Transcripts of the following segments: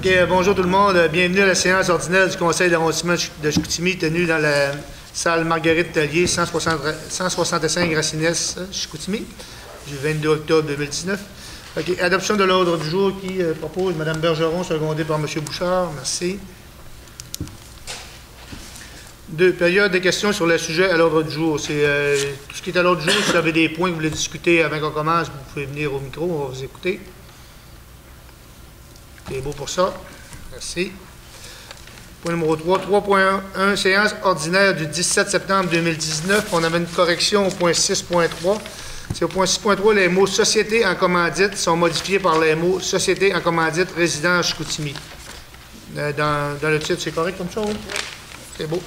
OK, bonjour tout le monde. Bienvenue à la séance ordinaire du Conseil d'arrondissement de Chicoutimi, tenue dans la salle Marguerite Tellier, 165 Racines, Chicoutimi, du 22 octobre 2019. OK, adoption de l'ordre du jour qui propose Mme Bergeron, secondée par M. Bouchard. Merci. 2. Période de questions sur le sujet à l'ordre du jour. C'est tout ce qui est à l'ordre du jour. Si vous avez des points que vous voulez discuter avant qu'on commence, vous pouvez venir au micro, on va vous écouter. C'est beau pour ça. Merci. Point numéro 3. 3.1. Séance ordinaire du 17 septembre 2019. On avait une correction au point 6.3. C'est au point 6.3, les mots « société en commandite » sont modifiés par les mots « société en commandite résident à Chicoutimi ». Dans le titre, c'est correct comme ça? Oui? C'est beau.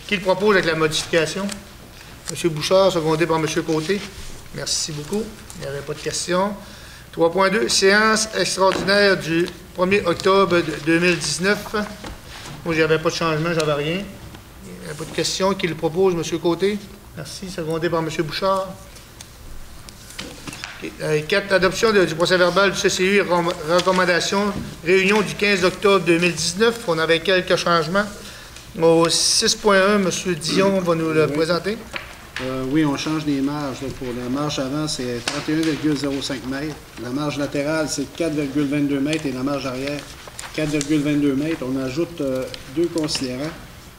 Qui le propose avec la modification? M. Bouchard, secondé par M. Côté. Merci beaucoup. Il n'y avait pas de questions. 3.2. Séance extraordinaire du 1er octobre 2019. Moi, j'avais pas de changement, j'avais rien. Il n'y avait pas de questions. Qui le propose? M. Côté. Merci. Secondé par M. Bouchard. 4. Adoption du procès-verbal du CCU. Recommandation. Réunion du 15 octobre 2019. On avait quelques changements. Au 6.1, M. Dion va nous le présenter. Oui, on change les marges. Là, pour la marge avant, c'est 31,05 mètres. La marge latérale, c'est 4,22 mètres et la marge arrière, 4,22 mètres. On ajoute deux considérants.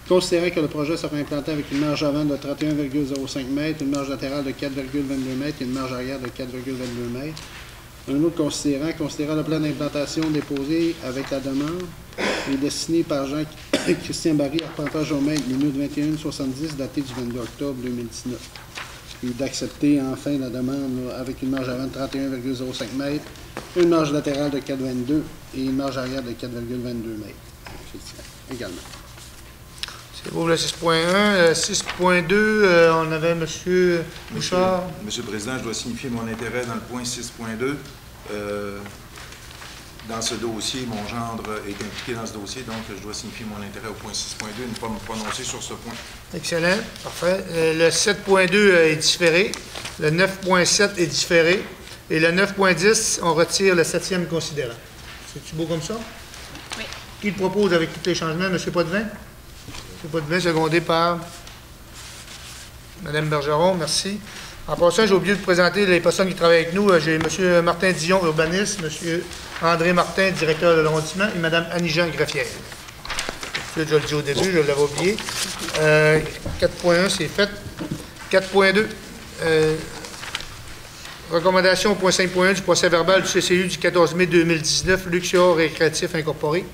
Considérant que le projet sera implanté avec une marge avant de 31,05 mètres, une marge latérale de 4,22 mètres et une marge arrière de 4,22 mètres. Un autre considérant le plan d'implantation déposé avec la demande et dessiné par Jean-Christian Barry, arpenteur géomètre, minute 21-70, daté du 22 octobre 2019. Et d'accepter enfin la demande là, avec une marge avant de 31,05 mètres, une marge latérale de 4,22 et une marge arrière de 4,22 mètres. Également. C'est beau, le 6.1. 6.2, on avait M. Bouchard. Monsieur le Président, je dois signifier mon intérêt dans le point 6.2. Dans ce dossier, mon gendre est impliqué dans ce dossier, donc je dois signifier mon intérêt au point 6.2 et ne pas me prononcer sur ce point. Excellent, parfait. Le 7.2 est différé, le 9.7 est différé, et le 9.10, on retire le 7e considérant. C'est-tu beau comme ça? Oui. Qui le propose avec tous les changements? M. Potvin? M. Potvin, secondé par Mme Bergeron, merci. En passant, j'ai oublié de présenter les personnes qui travaillent avec nous. J'ai M. Martin Dion, urbaniste, M. André Martin, directeur de l'arrondissement, et Mme Annie-Jean Greffière. Je le dis au début, je l'avais oublié. 4.1, c'est fait. 4.2, recommandation au point 5.1 du procès-verbal du CCU du 14 mai 2019, Luxor Récréatif Incorporé.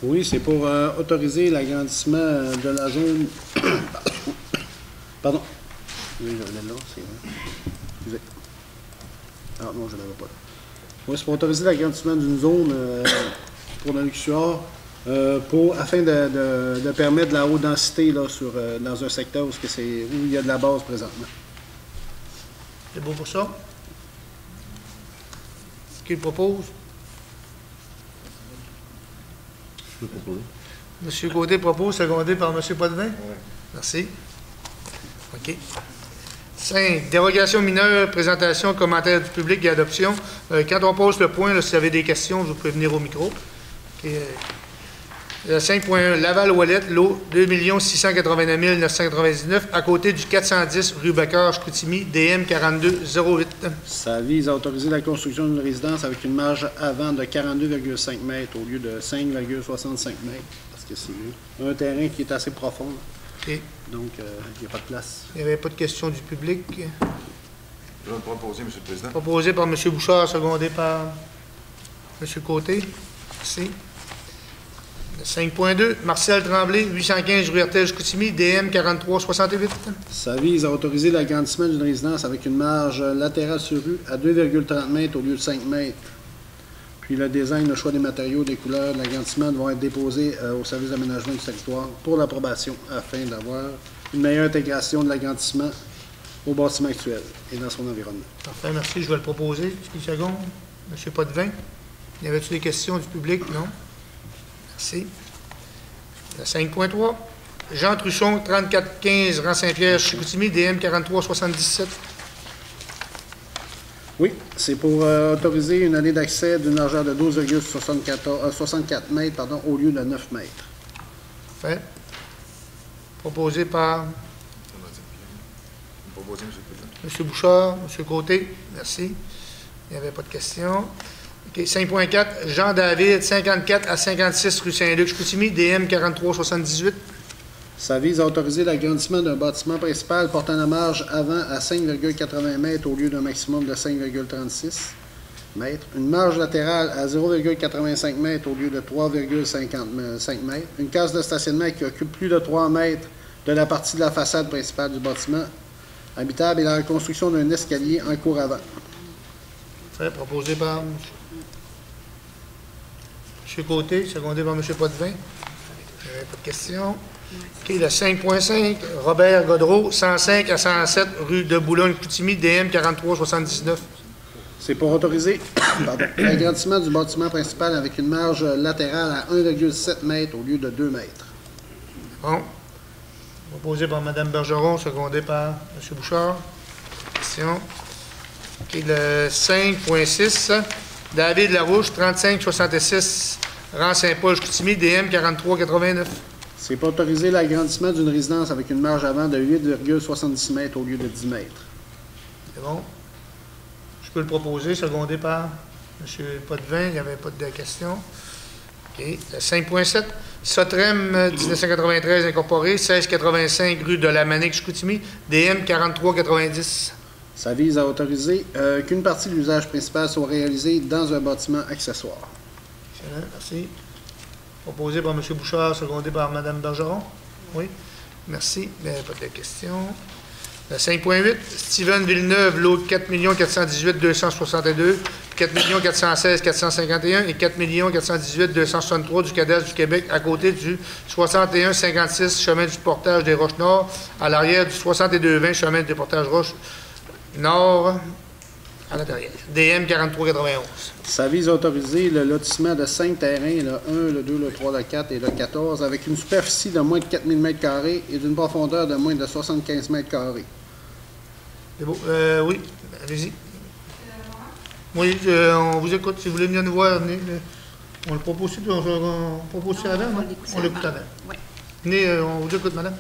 Oui, c'est pour autoriser l'agrandissement de la zone... Pardon. Oui, je l'ai là, c'est vrai. Excusez. Ah non, je ne l'avais pas là. Oui, c'est pour autoriser l'agrandissement d'une zone pour le Luxor, afin de permettre de la haute densité là, dans un secteur où il y a de la base présentement. C'est beau pour ça? Qui le propose? Je peux proposer. M. Côté propose, secondé par M. Potvin. Oui. Merci. OK. 5. Dérogation mineure, présentation, commentaire du public et adoption. Quand on pose le point, là, si vous avez des questions, vous pouvez venir au micro. Okay. 5.1. Laval-Ouellette, lot 2 689 999, à côté du 410 rue Bacard, Chicoutimi, DM 4208. Ça vise à autoriser la construction d'une résidence avec une marge avant de 42,5 mètres au lieu de 5,65 mètres, parce que c'est un terrain qui est assez profond. Là. Okay. Donc, il n'y a pas de place. Il n'y avait pas de questions du public. Je vais le proposer, M. le Président. Proposé par M. Bouchard, secondé par M. Côté. Merci. 5.2. Marcel Tremblay, 815 rue Hertel-Chicoutimi, DM 4368. Ça vise à autoriser l'agrandissement d'une résidence avec une marge latérale sur rue à 2,30 mètres au lieu de 5 mètres. Puis le design, le choix des matériaux, des couleurs de l'agrandissement vont être déposés au service d'aménagement du territoire pour l'approbation afin d'avoir une meilleure intégration de l'agrandissement au bâtiment actuel et dans son environnement. Parfait, merci. Je vais le proposer. 10 secondes. M. Potvin. Y avait-tu des questions du public? Non? Merci. 5.3. Jean Truchon, 3415 rang Saint-Pierre, Chicoutimi, DM 4377. Oui, c'est pour autoriser une année d'accès d'une largeur de 12,64 mètres au lieu de 9 mètres. Parfait. Proposé par Proposé, M. le Président. M. Bouchard, M. Côté. Merci. Il n'y avait pas de questions. OK. 5.4, Jean-David, 54 à 56 rue Saint-Luc-Chicoutimi, DM 4378. Ça vise à autoriser l'agrandissement d'un bâtiment principal portant la marge avant à 5,80 mètres au lieu d'un maximum de 5,36 mètres. Une marge latérale à 0,85 mètres au lieu de 3,55 mètres. Une case de stationnement qui occupe plus de 3 mètres de la partie de la façade principale du bâtiment habitable et la reconstruction d'un escalier en cour avant. Fait, proposé par M. Côté, secondé par M. Potvin. Il n'y avait pas de questions. OK, le 5.5, Robert Godreau, 105 à 107 rue de Boulogne-Coutimi, DM 4379. C'est pour autoriser l'agrandissement du bâtiment principal avec une marge latérale à 1,7 mètres au lieu de 2 mètres. Bon. Proposé par Mme Bergeron, secondé par M. Bouchard. Question. OK, le 5.6, David Larouche, 3566 rang Saint-Paul-Coutimi, DM 4389. C'est pour autoriser l'agrandissement d'une résidence avec une marge avant de 8,70 mètres au lieu de 10 mètres. C'est bon. Je peux le proposer, secondé par M. Potvin. Il n'y avait pas de questions. OK. Le 5.7, Sotrem 1993 incorporé, 1685 rue de la Manique-Chicoutimi, DM 4390. Ça vise à autoriser qu'une partie de l'usage principal soit réalisée dans un bâtiment accessoire. Excellent, merci. Proposé par M. Bouchard, secondé par Mme Bergeron. Oui, merci. Il n'y avait pas de questions. Le 5.8, Steven Villeneuve, lot 4 418 262, 4 416 451 et 4 418 263 du cadastre du Québec, à côté du 6156 chemin du portage des Roches-Nord, à l'arrière du 6220 chemin du portage Roches-Nord, à l'intérieur. DM 4391. Ça vise à autoriser le lotissement de 5 terrains, le 1, le 2, le 3, le 4 et le 14, avec une superficie de moins de 4000 m² et d'une profondeur de moins de 75 m². C'est beau. Oui, allez-y. Oui, on vous écoute. Si vous voulez venir nous voir, venez. On le propose avant, non? On l'écoute avant. Oui. Venez, on vous écoute, madame.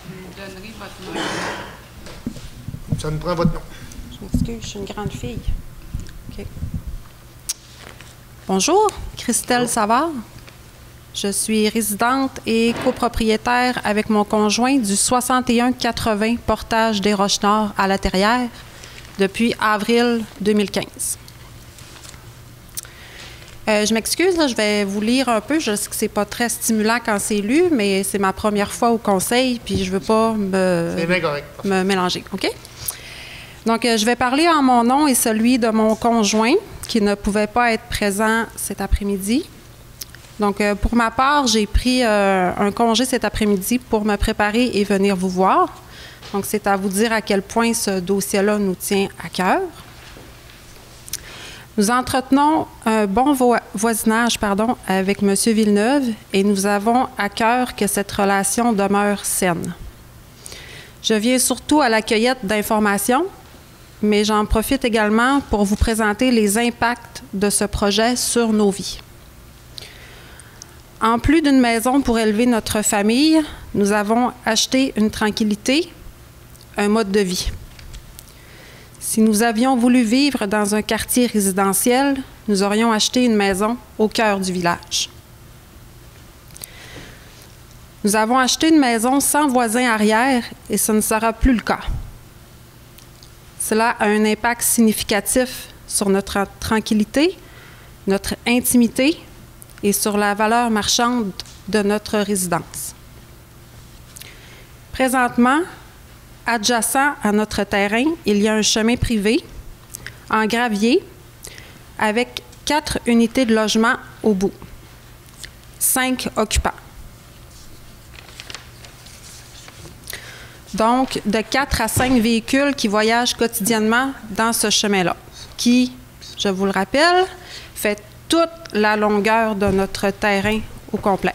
Vous donnerez votre nom. Ça nous prend votre nom. Je m'excuse, je suis une grande fille. OK. Bonjour, Christelle Savard. Je suis résidente et copropriétaire avec mon conjoint du 6180 Portage des Roches-Nord à La Terrière depuis avril 2015. Je m'excuse, là, je vais vous lire un peu. Je sais que c'est pas très stimulant quand c'est lu, mais c'est ma première fois au conseil, puis je veux pas me mélanger. OK? Donc, je vais parler en mon nom et celui de mon conjoint qui ne pouvait pas être présent cet après-midi. Donc, pour ma part, j'ai pris un congé cet après-midi pour me préparer et venir vous voir. Donc, c'est à vous dire à quel point ce dossier-là nous tient à cœur. Nous entretenons un bon voisinage avec M. Villeneuve et nous avons à cœur que cette relation demeure saine. Je viens surtout à la cueillette d'informations, mais j'en profite également pour vous présenter les impacts de ce projet sur nos vies. En plus d'une maison pour élever notre famille, nous avons acheté une tranquillité, un mode de vie. Si nous avions voulu vivre dans un quartier résidentiel, nous aurions acheté une maison au cœur du village. Nous avons acheté une maison sans voisin arrière et ce ne sera plus le cas. Cela a un impact significatif sur notre tranquillité, notre intimité et sur la valeur marchande de notre résidence. Présentement, adjacent à notre terrain, il y a un chemin privé en gravier avec 4 unités de logement au bout, 5 occupants. Donc, de 4 à 5 véhicules qui voyagent quotidiennement dans ce chemin-là, qui, je vous le rappelle, fait toute la longueur de notre terrain au complet.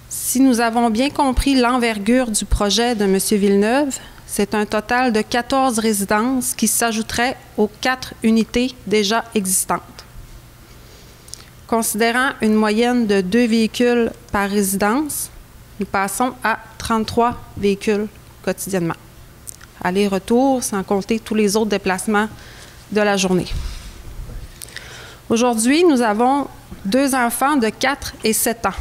Si nous avons bien compris l'envergure du projet de M. Villeneuve, c'est un total de 14 résidences qui s'ajouteraient aux 4 unités déjà existantes. Considérant une moyenne de 2 véhicules par résidence, nous passons à 33 véhicules quotidiennement. Aller-retour, sans compter tous les autres déplacements de la journée. Aujourd'hui, nous avons 2 enfants de 4 et 7 ans.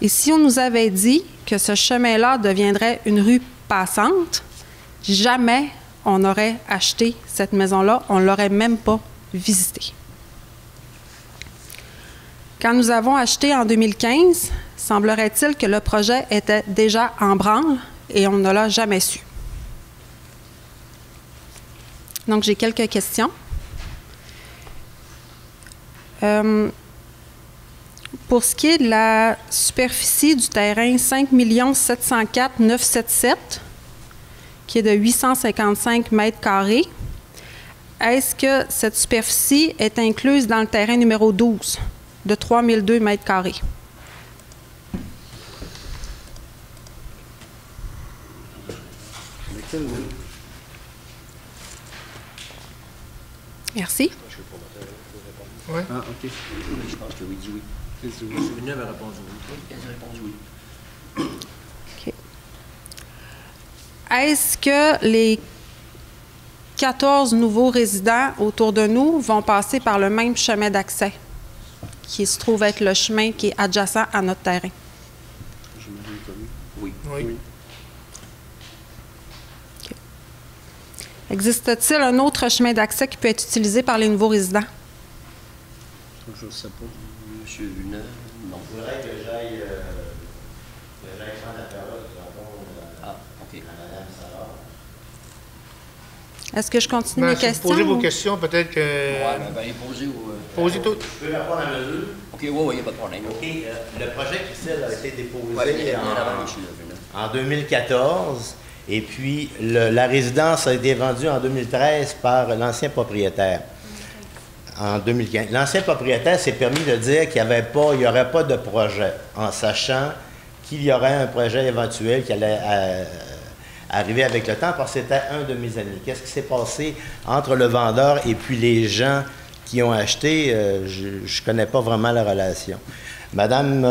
Et si on nous avait dit que ce chemin-là deviendrait une rue passante, jamais on aurait acheté cette maison-là, on ne l'aurait même pas visitée. Quand nous avons acheté en 2015, semblerait-il que le projet était déjà en branle et on ne l'a jamais su. Donc, j'ai quelques questions. Pour ce qui est de la superficie du terrain 5 704 977, qui est de 855 mètres carrés, est-ce que cette superficie est incluse dans le terrain numéro 12 de 3002 mètres carrés? Merci. Oui. Ah, OK. Je pense que oui, dit oui. M. Villeneuve a répondu oui. Il a répondu oui. OK. Est-ce que les 14 nouveaux résidents autour de nous vont passer par le même chemin d'accès qui se trouve être le chemin qui est adjacent à notre terrain? J'imagine que oui. Oui. Oui. OK. Existe-t-il un autre chemin d'accès qui peut être utilisé par les nouveaux résidents? Je ne sais pas. M. Villeneuve, non. Il faudrait que j'aille prendre la parole à Mme Savard. Est-ce que je continue mes Si vous questions? posez vos questions, peut-être que... Oui, bien, posez ou... Posez tout. Je peux répondre à mesure? OK, oui, il n'y a pas de problème. OK. Le projet Christelle a été déposé Oui, en 2014. Et puis, la résidence a été vendue en 2013 par l'ancien propriétaire. En 2015. L'ancien propriétaire s'est permis de dire qu'il n'y aurait pas de projet, en sachant qu'il y aurait un projet éventuel qui allait arriver avec le temps, parce que c'était un de mes amis. Qu'est-ce qui s'est passé entre le vendeur et puis les gens qui ont acheté? Je ne connais pas vraiment la relation. Madame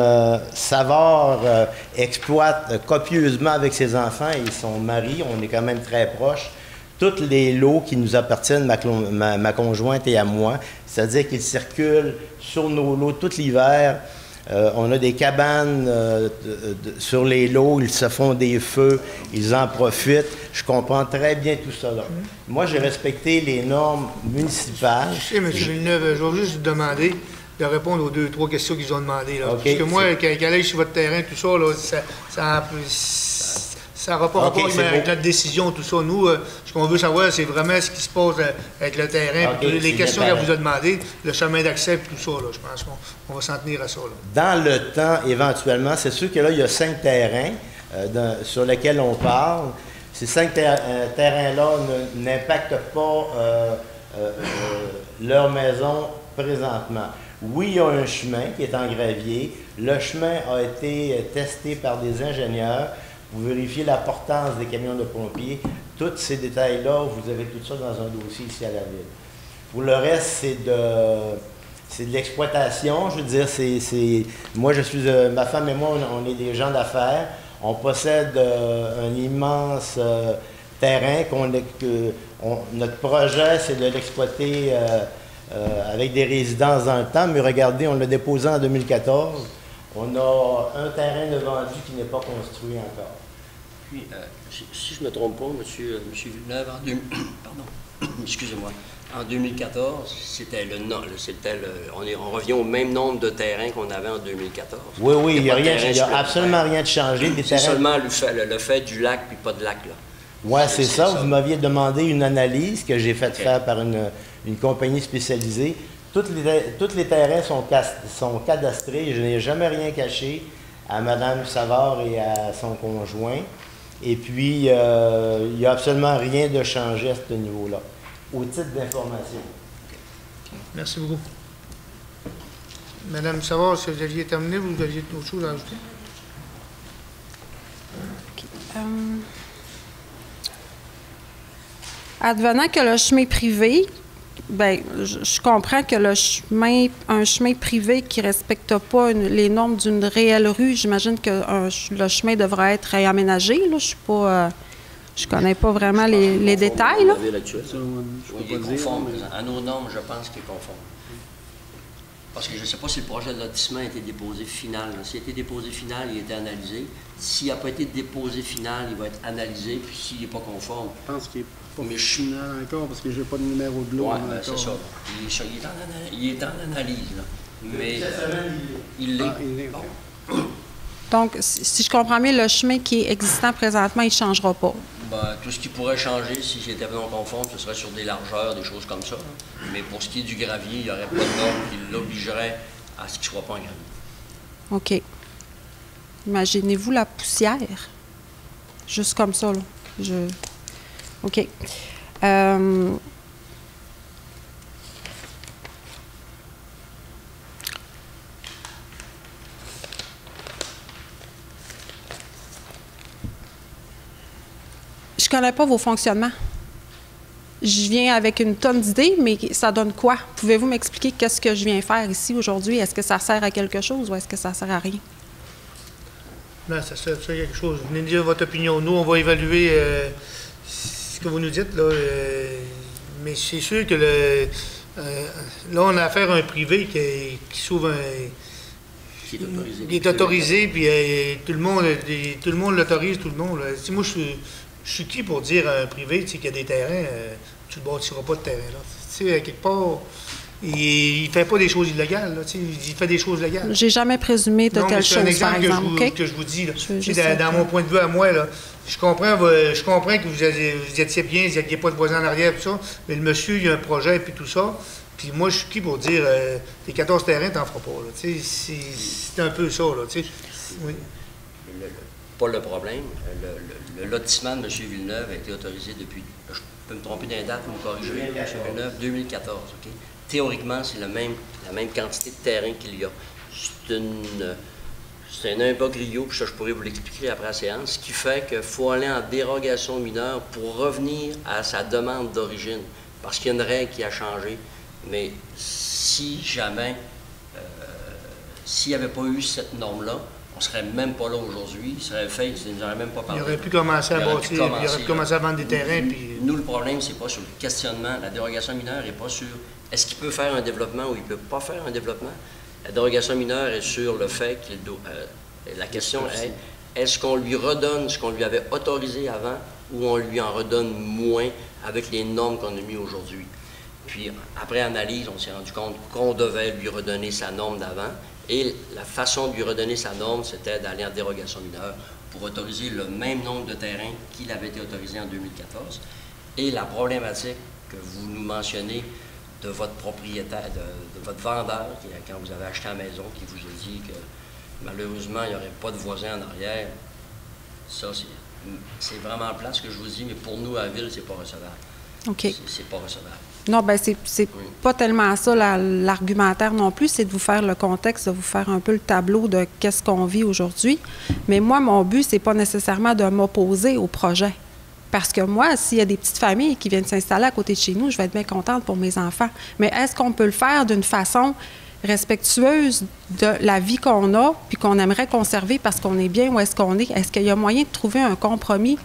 Savard exploite copieusement avec ses enfants et son mari, on est quand même très proches, tous les lots qui nous appartiennent, ma conjointe et à moi, c'est-à-dire qu'ils circulent sur nos lots tout l'hiver. On a des cabanes sur les lots, ils se font des feux, ils en profitent. Je comprends très bien tout ça. Là. Moi, j'ai respecté les normes municipales. Je sais, M. Villeneuve, je vais juste vous demander de répondre aux 2-3 questions qu'ils ont demandées. Là. Okay. Parce que moi, qu'elle aille sur votre terrain, tout ça, là, ça n'aura pas rapport avec notre décision, tout ça. Nous, ce qu'on veut savoir, c'est vraiment ce qui se passe avec le terrain, les questions qu'elle vous a demandées, le chemin d'accès, tout ça. Là, je pense qu'on va s'en tenir à ça. Là. Dans le temps, éventuellement, c'est sûr que là, il y a 5 terrains sur lesquels on parle. Ces 5 terrains-là n'impactent pas leur maison présentement. Oui, il y a un chemin qui est en gravier. Le chemin a été testé par des ingénieurs. Vous vérifiez la portance des camions de pompiers. Tous ces détails-là, vous avez tout ça dans un dossier ici à la ville. Pour le reste, c'est de l'exploitation. Je veux dire, moi, ma femme et moi, on est des gens d'affaires. On possède un immense terrain. Notre projet, c'est de l'exploiter avec des résidences dans le temps. Mais regardez, on l'a déposé en 2014. On a un terrain de vendu qui n'est pas construit encore. Puis, si je ne me trompe pas, M. Villeneuve, excusez-moi, en 2014, on revient au même nombre de terrains qu'on avait en 2014. Oui, il n'y a absolument rien de changé. C'est seulement le fait du lac puis pas de lac, là. Oui, c'est ça. Vous m'aviez demandé une analyse que j'ai faite faire par une compagnie spécialisée. Tous les terrains sont cadastrés. Je n'ai jamais rien caché à Mme Savard et à son conjoint. Et puis, il n'y a absolument rien de changé à ce niveau-là, au titre d'information. Merci beaucoup. Mme Savard, si vous aviez terminé, vous aviez autre chose à ajouter? Advenant que le chemin privé, bien, je comprends que un chemin privé qui ne respecte pas les normes d'une réelle rue, j'imagine que le chemin devrait être réaménagé. Là. Je suis pas... je connais pas vraiment les détails. Là. Il est conforme. À nos normes, je pense qu'il est conforme. Parce que je ne sais pas si le projet de lotissement a été déposé final. S'il a été déposé final, il a été analysé. S'il n'a pas été déposé final, il va être analysé. Puis s'il n'est pas conforme... Je pense qu'il n'est pas final encore parce que je n'ai pas de numéro de lot. Oui, c'est ça. Il est en analyse. Là. Mais il l'est. Donc, si je comprends bien, le chemin qui est existant présentement, il ne changera pas. Ben, tout ce qui pourrait changer, si c'était non conforme, ce serait sur des largeurs, des choses comme ça. Mais pour ce qui est du gravier, il n'y aurait pas de norme qui l'obligerait à ce qu'il ne soit pas en gravier. OK. Imaginez-vous la poussière. Juste comme ça, là. OK. Je ne connais pas vos fonctionnements. Je viens avec une tonne d'idées, mais ça donne quoi? Pouvez-vous m'expliquer qu'est-ce que je viens faire ici aujourd'hui? Est-ce que ça sert à quelque chose ou est-ce que ça ne sert à rien? Non, ça sert à quelque chose. Vous venez de dire votre opinion. Nous, on va évaluer ce que vous nous dites, là. Mais c'est sûr que là, on a affaire à un privé qui s'ouvre Qui est autorisé. Il est autorisé, puis tout le monde l'autorise, tout le monde. Là. Moi, je suis qui pour dire à un privé qu'il y a des terrains, tu ne bâtiras pas de terrain. Là. Quelque part, il ne fait pas des choses illégales. Là, il fait des choses légales. J'ai jamais présumé de telle chose, par exemple. C'est un exemple que je vous dis. Là. Dans mon point de vue à moi, là, je comprends que vous étiez bien, vous n'aviez pas de voisin en arrière, tout ça, mais le monsieur, il a un projet, puis tout ça. Puis moi, je suis qui pour dire, tes 14 terrains, t'en feras pas. C'est un peu ça. Là, oui. Pas le problème. Le lotissement de M. Villeneuve a été autorisé depuis, je peux me tromper d'un date, vous me corrigerez, M. Villeneuve, 2014. Okay? Théoriquement, c'est la même quantité de terrain qu'il y a. C'est un imbroglio, puis ça, je pourrais vous l'expliquer après la séance, ce qui fait qu'il faut aller en dérogation mineure pour revenir à sa demande d'origine. Parce qu'il y a une règle qui a changé. Mais si jamais, s'il n'y avait pas eu cette norme-là, on ne serait même pas là aujourd'hui, il serait fait, il nous aurait même pas parlé. Il aurait pu commencer à bâtir, il aurait pu commencer à vendre des terrains. Puis... Nous, le problème, c'est pas sur le questionnement. La dérogation mineure n'est pas sur est-ce qu'il peut faire un développement ou il ne peut pas faire un développement. La dérogation mineure est sur le fait qu'il doit. La question est est-ce qu'on lui redonne ce qu'on lui avait autorisé avant ou on lui en redonne moins avec les normes qu'on a mises aujourd'hui? Puis, après analyse, on s'est rendu compte qu'on devait lui redonner sa norme d'avant. Et la façon de lui redonner sa norme, c'était d'aller en dérogation mineure pour autoriser le même nombre de terrains qu'il avait été autorisé en 2014. Et la problématique que vous nous mentionnez de votre propriétaire, de votre vendeur, quand vous avez acheté la maison, qui vous a dit que malheureusement, il n'y aurait pas de voisin en arrière, ça, c'est vraiment plat ce que je vous dis, mais pour nous, à la ville, c'est pas recevable. OK. C'est pas recevable. Non, bien, c'est pas tellement ça l'argumentaire non plus, c'est de vous faire le contexte, de vous faire un peu le tableau de qu'est-ce qu'on vit aujourd'hui. Mais moi, mon but, c'est pas nécessairement de m'opposer au projet. Parce que moi, s'il y a des petites familles qui viennent s'installer à côté de chez nous, je vais être bien contente pour mes enfants. Mais est-ce qu'on peut le faire d'une façon respectueuse de la vie qu'on a puis qu'on aimerait conserver parce qu'on est bien où est-ce qu'on est? Est-ce qu'il y a moyen de trouver un compromis?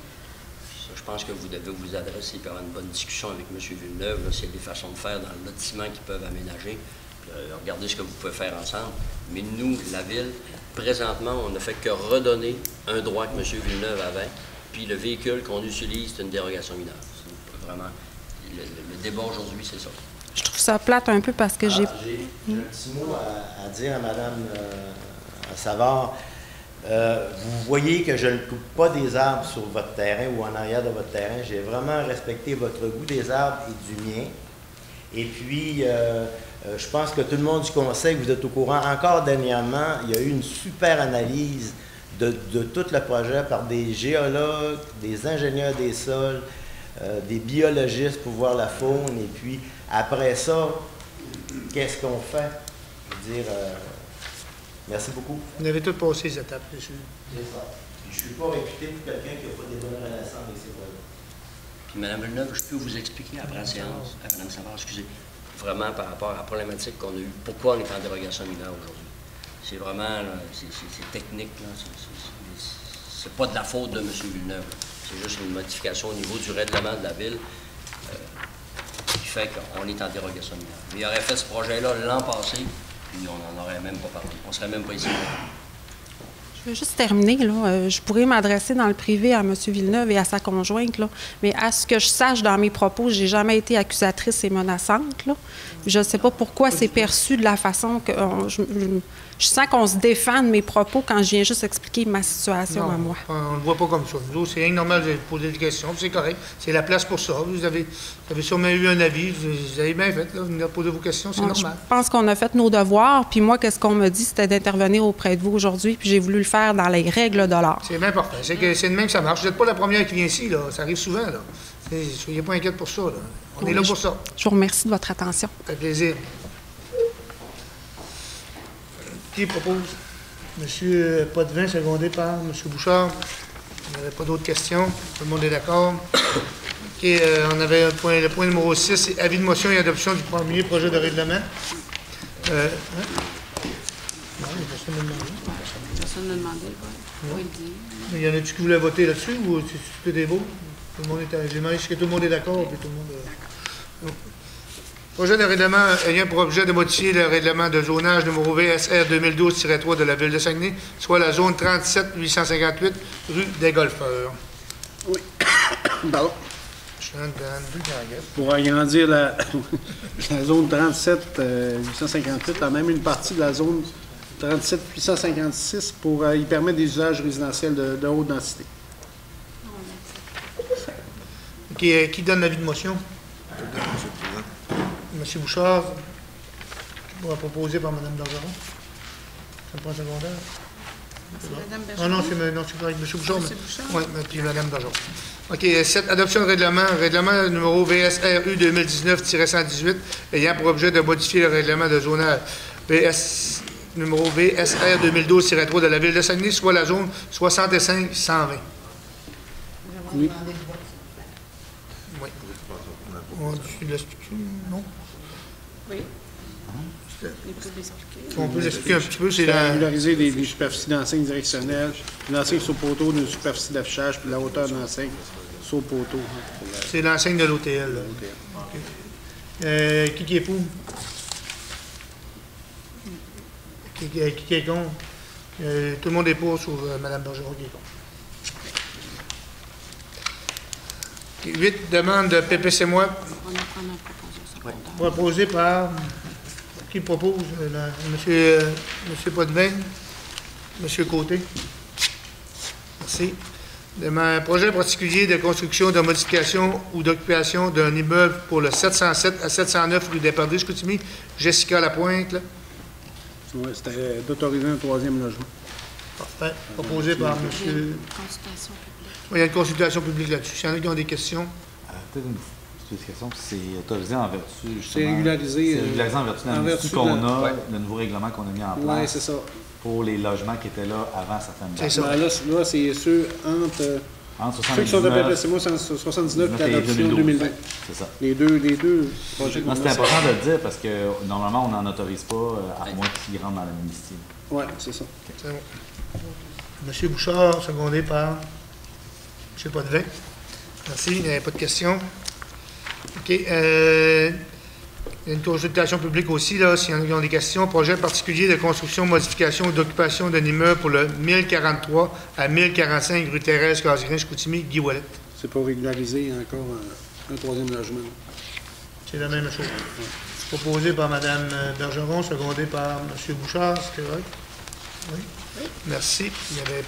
Je pense que vous devez vous adresser et avoir une bonne discussion avec M. Villeneuve. S'il y a des façons de faire dans le lotissement qui peuvent aménager, puis, regardez ce que vous pouvez faire ensemble. Mais nous, la Ville, présentement, on ne fait que redonner un droit que M. Villeneuve avait. Puis le véhicule qu'on utilise, c'est une dérogation mineure. Vraiment, le débat aujourd'hui, c'est ça. Je trouve ça plate un peu parce que j'ai... J'ai un petit mot à dire à Mme Savard. Vous voyez que je ne coupe pas des arbres sur votre terrain ou en arrière de votre terrain. J'ai vraiment respecté votre goût des arbres et du mien. Et puis, je pense que tout le monde du conseil, vous êtes au courant. Encore dernièrement, il y a eu une super analyse de tout le projet par des géologues, des ingénieurs des sols, des biologistes pour voir la faune. Et puis, après ça, qu'est-ce qu'on fait? Je veux dire... Merci beaucoup. Vous avez tout passé ces étapes, monsieur. C'est ça. Je ne suis pas réputé pour quelqu'un qui n'a pas des bonnes relations avec ses voisins. Puis, Mme Villeneuve, je peux vous expliquer après la séance, Mme Savard, excusez, vraiment par rapport à la problématique qu'on a eue, pourquoi on est en dérogation mineure aujourd'hui. C'est vraiment, c'est technique, là. C'est pas de la faute de M. Villeneuve. C'est juste une modification au niveau du règlement de la ville qui fait qu'on est en dérogation mineure. Mais il aurait fait ce projet-là l'an passé, puis on n'en aurait même pas parlé. On ne serait même pas ici. Je veux juste terminer, là. Je pourrais m'adresser dans le privé à M. Villeneuve et à sa conjointe, là. Mais à ce que je sache dans mes propos, je n'ai jamais été accusatrice et menaçante, là. Je ne sais pas pourquoi c'est perçu de la façon que... Je sens qu'on se défend de mes propos quand je viens juste expliquer ma situation à moi. On ne le voit pas comme ça. Nous, c'est normal de poser des questions, c'est correct. C'est la place pour ça. Vous avez sûrement eu un avis. Vous avez bien fait, là, venir poser vos questions, c'est normal. Je pense qu'on a fait nos devoirs. Puis moi, qu'est-ce qu'on m'a dit, c'était d'intervenir auprès de vous aujourd'hui. Puis j'ai voulu le faire dans les règles de l'art. C'est bien parfait. C'est de même que ça marche. Vous n'êtes pas la première qui vient ici, là. Ça arrive souvent, là. Soyez pas inquiète pour ça, là. On est là pour ça. Je vous remercie de votre attention. Ça fait plaisir. Qui propose? Monsieur Potvin, secondé par M. Bouchard. Il n'y avait pas d'autres questions. Tout le monde est d'accord. OK, on avait le point numéro 6, avis de motion et adoption du premier projet de règlement. Non, il n'y a personne ne demandé. Personne n'a demandé, oui. Il y en a-tu qui voulaient voter là-dessus ou c'est tout est beau? Tout le monde est... J'ai demandé est-ce que tout le monde est d'accord, puis tout le monde... Projet de règlement ayant pour objet de modifier le règlement de zonage numéro VSR 2012-3 de la Ville de Saguenay, soit la zone 37-858, rue des Golfeurs. Oui. Pardon. Je suis dans le Pour agrandir la zone 37-858, a même une partie de la zone 37-856 pour y permettre des usages résidentiels de haute densité. Qui donne l'avis de motion? M. Bouchard, qui pourra proposer par Mme Bergeron. C'est pas un secondaire? C'est Mme Bergeron? Ah non, c'est correct. M. Bouchard. Oui, puis Mme Bergeron. OK, cette adoption de règlement numéro VSRU 2019-118, ayant pour objet de modifier le règlement de zonage numéro VSR 2012-3 de la Ville de Saguenay, soit la zone 65-120. Oui. Oui. Non? Oui. Il peut l'expliquer. On peut l'expliquer un petit peu. C'est régulariser les superficies d'enseigne directionnelle, l'enseigne sur poteau d'une superficie d'affichage, puis la hauteur de l'enseigne sur poteau. C'est l'enseigne de l'OTL. Okay. Qui est pour? Qui est contre? Tout le monde est pour, sauf Mme Bergeron qui est contre. 8 demandes de PPC-moi. On va prendre une proposition secondaire. Proposée par... Qui propose? Monsieur Potvin? Monsieur Côté? Merci. Un projet particulier de construction, de modification ou d'occupation d'un immeuble pour le 707 à 709 rue des Perdrix-Chicoutimi. Jessica Lapointe. Oui, c'était d'autoriser un troisième logement. Parfait. Proposé par monsieur... Consultation publique. Il y a une consultation publique là-dessus. S'il y en a qui ont des questions. Peut-être une petite question. C'est autorisé en vertu, justement... C'est régularisé. C'est régularisé en vertu de l'amnistie qu'on a, le nouveau règlement qu'on a mis en place. Oui, c'est ça. Pour les logements qui étaient là avant certaines dates. C'est ça. Ben là, c'est ceux entre... Entre Ceux qui sont de 79, PPC-moi, c'est 79 et et l'adoption 2020. C'est ça. Les deux projets qu'on Non, c'est a. important de le dire parce que normalement, on n'en autorise pas à moins qu'ils rentrent dans l'amnistie. Oui, c'est ça. C'est bon. Monsieur Bouchard, secondé par M. Potvin. Merci. Il n'y avait pas de questions. OK. Il y a une consultation publique aussi, là, s'il y en a qui ont des questions. Projet particulier de construction, modification ou d'occupation d'un immeuble pour le 1043 à 1045 rue Thérèse Casgrain-Chicoutimi, Guy Ouellet. C'est pour régulariser encore un troisième logement. C'est la même chose. Proposé par Mme Bergeron, secondé par M. Bouchard, c'est correct? Oui. Merci. Il y avait...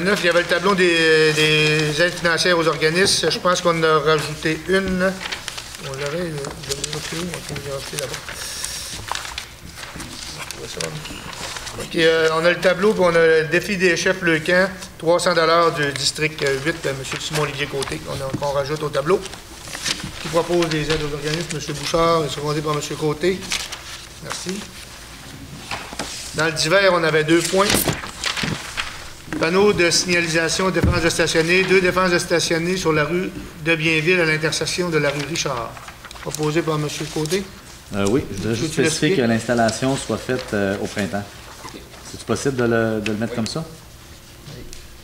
9, il y avait le tableau des aides financières aux organismes. Je pense qu'on a rajouté une. On l'avait, on va là-bas. OK, on a le tableau, puis on a le défi des chefs Leucan, 300 $ du district 8, M. Simon-Olivier Côté, qu'on rajoute au tableau. Qui propose des aides aux organismes, M. Bouchard, secondé par M. Côté. Merci. Dans le divers, on avait 2 points. Panneau de signalisation, défense de stationner, 2 défenses de stationner sur la rue de Bienville à l'intersection de la rue Richard. Proposé par M. Côté. Oui, je voudrais juste spécifier que l'installation soit faite au printemps. C'est possible de le mettre comme ça?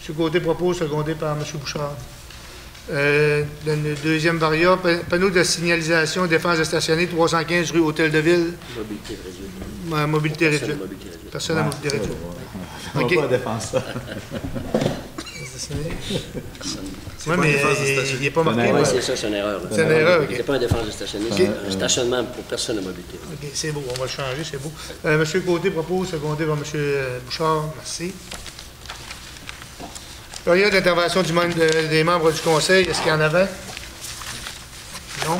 M. Côté propose, secondé par M. Bouchard. Le deuxième variable, panneau de signalisation, défense de stationner, 315 rue Hôtel de Ville. Mobilité réduite. Personne à mobilité réduite. On va pas défendre ça. Oui, mais il n'est pas marqué. Oui, c'est ça, c'est une erreur. C'est une erreur, OK. C'est pas une défense de stationner, c'est un stationnement pour personne à mobilité. OK, c'est beau, on va le changer, c'est beau. M. Côté propose, secondé par M. Bouchard. Merci. Période d'intervention des membres du Conseil, est-ce qu'il y en avait? Non?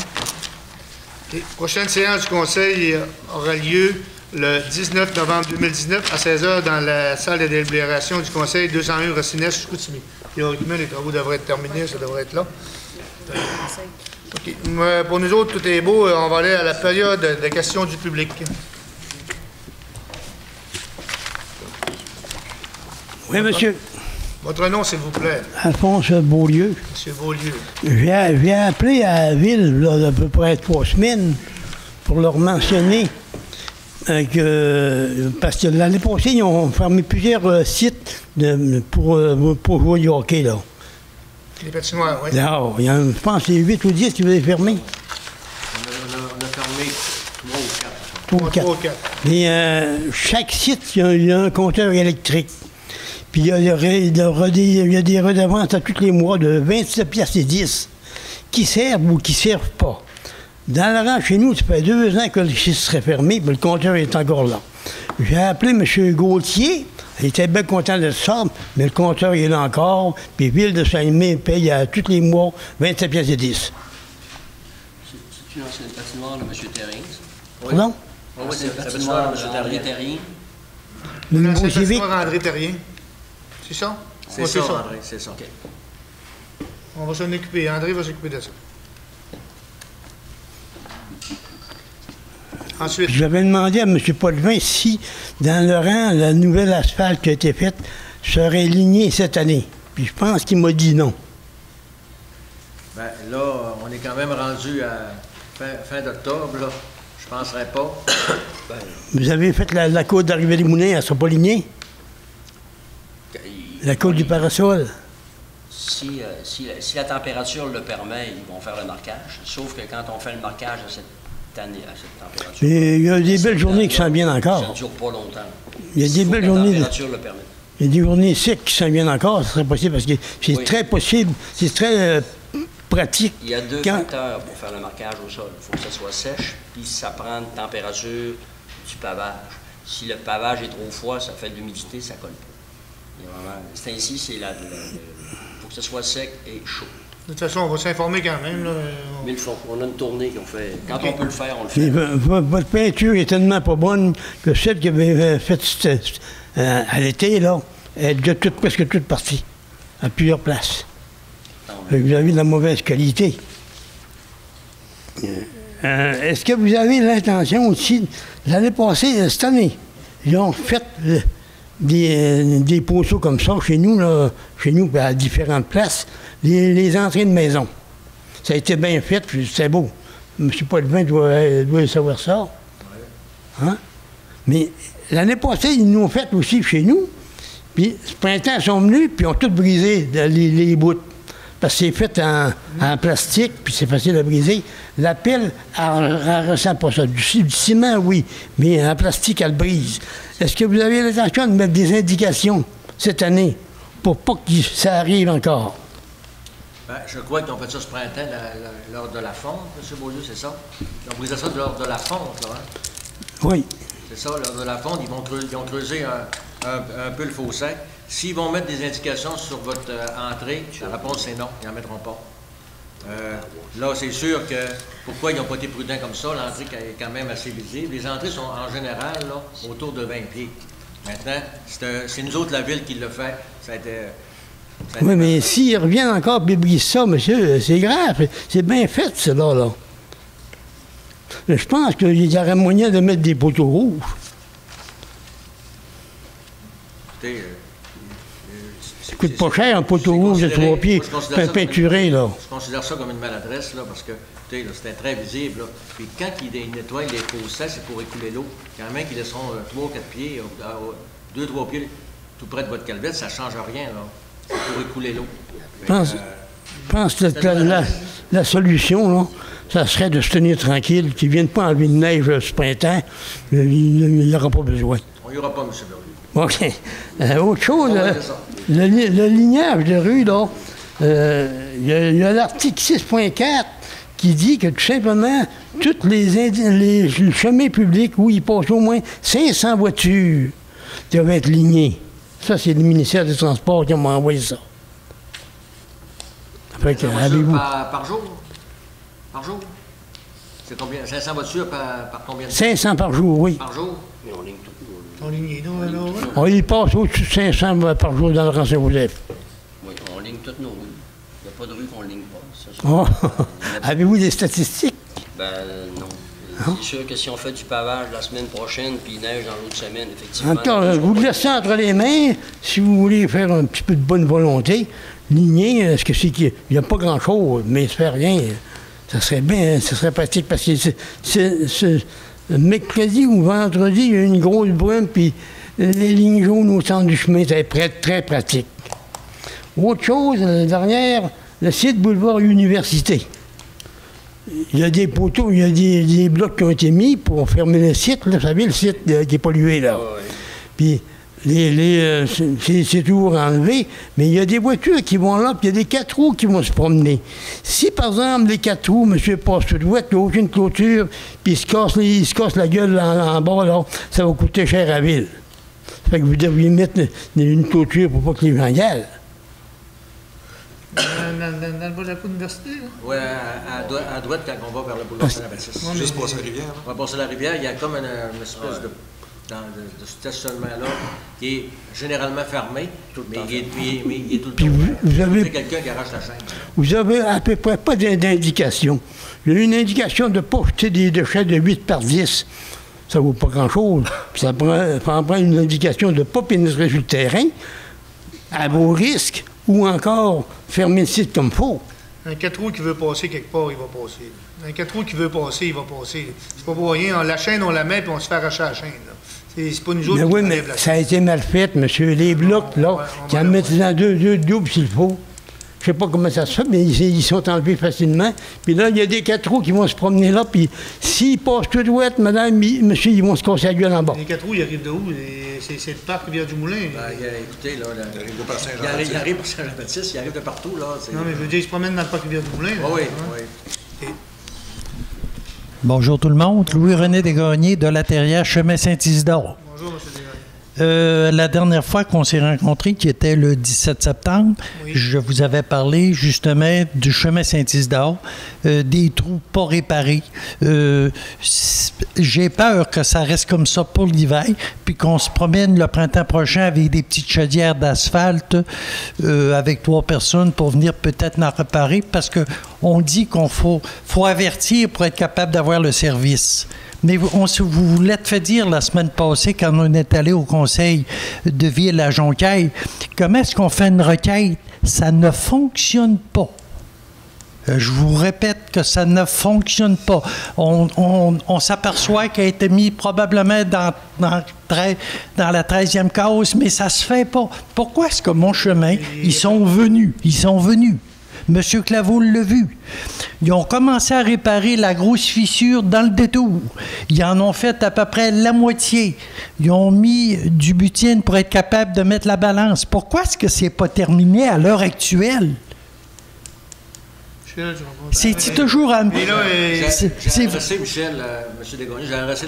Okay. Prochaine séance du Conseil aura lieu le 19 novembre 2019 à 16h dans la salle de délibération du Conseil 201 Racines-Chicoutimi. Théoriquement, les travaux devraient être terminés, ça devrait être là. OK. Pour nous autres, tout est beau. On va aller à la période de questions du public. Oui, monsieur. Votre nom, s'il vous plaît. Alphonse Beaulieu. Monsieur Beaulieu. J'ai appelé à la ville, là, à peu près 3 semaines, pour leur mentionner parce que l'année passée, ils ont fermé plusieurs sites pour jouer du hockey, là. Les patinoires, oui. Là, je pense que c'est 8 ou 10 qui veulent fermer. On a fermé 3 ou 4. 3 ou 4. Mais chaque site, il y a un compteur électrique. Puis il y a des redevances à tous les mois de 27 piastres et 10 qui servent ou qui ne servent pas. Dans le rang, chez nous, ça fait 2 ans que le site serait fermé, puis le compteur est encore là. J'ai appelé M. Gauthier, il était bien content de ça, mais le compteur il est là encore, puis Ville de Saint-Aimé paye à tous les mois 27 piastres et 10. C'est une ancienne patinoire de M. Terrien? Pardon? Oui, c'est la patinoire de M. Terrien. Le nouveau civique? André Terrien. C'est ça? C'est ça, André, c'est ça. On va s'en occuper. André va s'occuper de ça. Ensuite. J'avais demandé à M. Potvin si, dans le rang, la nouvelle asphalte qui a été faite serait lignée cette année. Puis je pense qu'il m'a dit non. Bien, là, on est quand même rendu à fin d'octobre, là. Je ne penserais pas. Vous avez fait la côte d'arrivée des Moulins, elle ne sera pas lignée? La côte du parasol? Si la température le permet, ils vont faire le marquage. Sauf que quand on fait le marquage à cette température... Mais il y a des belles journées qui s'en viennent encore. Ça ne dure pas longtemps. Il y a des belles journées... La température le permet. Il y a des journées secs qui s'en viennent encore, ce serait possible, parce que c'est très possible, c'est très pratique. Il y a 2 facteurs pour faire le marquage au sol. Il faut que ça soit sèche, puis ça prend une température du pavage. Si le pavage est trop froid, ça fait de l'humidité, ça ne colle pas. C'est ainsi, il faut que ce soit sec et chaud. De toute façon, on va s'informer quand même. Là. Mais on a une tournée qu'on fait. Quand on peut le faire, on le fait. Votre peinture est tellement pas bonne que celle qui avait faite à l'été, là, elle est déjà presque toute partie, à plusieurs places. Vous avez de la mauvaise qualité. Est-ce que vous avez l'intention aussi, l'année passée, cette année, ils ont fait des poteaux comme ça chez nous, à différentes places, les entrées de maison. Ça a été bien fait, puis c'est beau. M. Potvin doit savoir ça. Hein? Mais l'année passée, ils nous ont fait aussi chez nous. Puis ce printemps, ils sont venus, puis ils ont tout brisé, les bouts. Parce que c'est fait en plastique, puis c'est facile à briser. La pelle, elle ne ressent pas ça. Du ciment, oui, mais en plastique, elle brise. Est-ce que vous avez l'intention de mettre des indications cette année pour pas que ça arrive encore? Ben, je crois qu'ils ont fait ça ce printemps lors de la fonte, M. Beaulieu, c'est ça? Ils ont brisé ça lors de la fonte, là, hein? Oui. C'est ça, lors de la fonte, ils ont creusé un peu le fossé. S'ils vont mettre des indications sur votre entrée, la réponse c'est non, ils n'en mettront pas. Là, c'est sûr que pourquoi ils n'ont pas été prudents comme ça, l'entrée est quand même assez visible. Les entrées sont en général là, autour de 20 pieds. Maintenant, c'est nous autres, la ville, qui l'a fait. Oui, mais s'ils reviennent encore et brisent ça, monsieur, c'est grave. C'est bien fait, cela, là. Je pense qu'il y aurait moyen de mettre des poteaux rouges. Écoutez, coûte pas cher, un poteau rouge de 3 pieds, peinturé, là. Je considère ça comme une maladresse, là, parce que, tu sais, c'était très visible, là. Puis quand il nettoie les fossés, c'est pour écouler l'eau. Quand même qu'ils laisseront 3 ou 4 pieds, 2-3 pieds tout près de votre calvette, ça ne change rien, là. C'est pour écouler l'eau. Je pense que la solution, là, ça serait de se tenir tranquille, qu'ils ne viennent pas enlever de neige ce printemps. Il n'y aura pas besoin. On n'y aura pas, M. Bernier. OK. Autre chose, le lignage de rue, là, il y a l'article 6.4 qui dit que tout simplement, tous les chemins publics où il passe au moins 500 voitures doivent être lignées. Ça, c'est le ministère des Transports qui m'a envoyé ça. Fait que, avez-vous... Par jour? Par jour? C'est combien? 500 voitures par combien de temps? 500 par jour, oui. Par jour? Mais on ligne tout. On ligne, non. On y passe au-dessus de 500 par jour dans le rang Saint-Joseph. Oui, on ligne toutes nos rues. Il n'y a pas de rue qu'on ne ligne pas. Ça, Oh. Avez-vous des statistiques? Ben non. C'est sûr que si on fait du pavage la semaine prochaine, puis il neige dans l'autre semaine, effectivement... Encore, vous le laissez entre les mains, si vous voulez faire un petit peu de bonne volonté, ligner, ce que c'est qu'il n'y a pas grand-chose, mais ça fait rien. Ça serait bien, ça serait pratique, parce que c'est mercredi ou vendredi, il y a une grosse brume, puis les lignes jaunes au centre du chemin, ça va être très pratique. Autre chose, la dernière, le site boulevard Université. Il y a des poteaux, il y a des blocs qui ont été mis pour fermer le site. Là, vous savez, le site qui est pollué, là. Puis, c'est toujours enlevé, mais il y a des voitures qui vont là, puis il y a des 4 roues qui vont se promener. Si, par exemple, les 4 roues, monsieur passe tout droit, il n'y a aucune clôture, puis il se casse la gueule en bas, là, ça va coûter cher à la ville. Ça fait que vous devriez mettre une clôture pour pas que les gens y aillent. Dans le bas de la cour d'université, là? Oui, à droite, quand on va vers le boulevard Saint-Baptiste. Juste passer la rivière. On va passer la rivière, il y a comme une espèce de stationnement-là qui est généralement fermé, mais il est tout le temps ouvert. C'est quelqu'un qui arrache la chaîne. Vous avez à peu près pas d'indication. Il y a une indication de ne pas jeter des déchets de 8 par 10. Ça ne vaut pas grand-chose. Ça prend une indication de ne pas pénétrer sur le terrain, à vos risques, ou encore fermer le site comme il faut. Un 4 roues qui veut passer quelque part, il va passer. Un 4 roues qui veut passer, il va passer. C'est pas pour rien. La chaîne, on la met, puis on se fait arracher la chaîne. C'est pas nous autres qui mais ça a été mal fait, monsieur. Les blocs, là, qui en mettent dans deux doubles s'il faut. Je sais pas comment ça se fait, mais ils sont enlevés facilement. Puis là, il y a des 4 roues qui vont se promener là, puis s'ils passent tout droit, madame, monsieur, ils vont se casser la gueule en bas. Les 4 roues, ils arrivent de où? C'est le parc Rivière-du-Moulin. Écoutez, là, il arrive par Saint-Jean-Baptiste, il arrive de partout, là. Non, mais je veux dire, ils se promènent dans le parc Rivière-du-Moulin. Oui. Bonjour tout le monde. Louis-René Desgagnés de la Terrière, chemin Saint-Isidore. Bonjour, M. Desgagnés. La dernière fois qu'on s'est rencontrés, qui était le 17 septembre, oui, je vous avais parlé justement du chemin Saint-Isidore, des trous pas réparés. J'ai peur que ça reste comme ça pour l'hiver, puis qu'on se promène le printemps prochain avec des petites chaudières d'asphalte avec 3 personnes pour venir peut-être en réparer, parce qu'on dit qu'on faut avertir pour être capable d'avoir le service. Mais vous l'êtes fait dire la semaine passée, quand on est allé au conseil de ville à Jonquière, comment est-ce qu'on fait une requête? Ça ne fonctionne pas. Je vous répète que ça ne fonctionne pas. On s'aperçoit qu'elle a été mise probablement dans la 13e case, mais ça se fait pas. Pourquoi est-ce que mon chemin, ils sont venus. M. Claveau l'a vu. Ils ont commencé à réparer la grosse fissure dans le détour. Ils en ont fait à peu près la moitié. Ils ont mis du butine pour être capable de mettre la balance. Pourquoi est-ce que c'est pas terminé à l'heure actuelle? C'est toujours... J'ai adressé, Michel, M. Desgagnés, j'ai adressé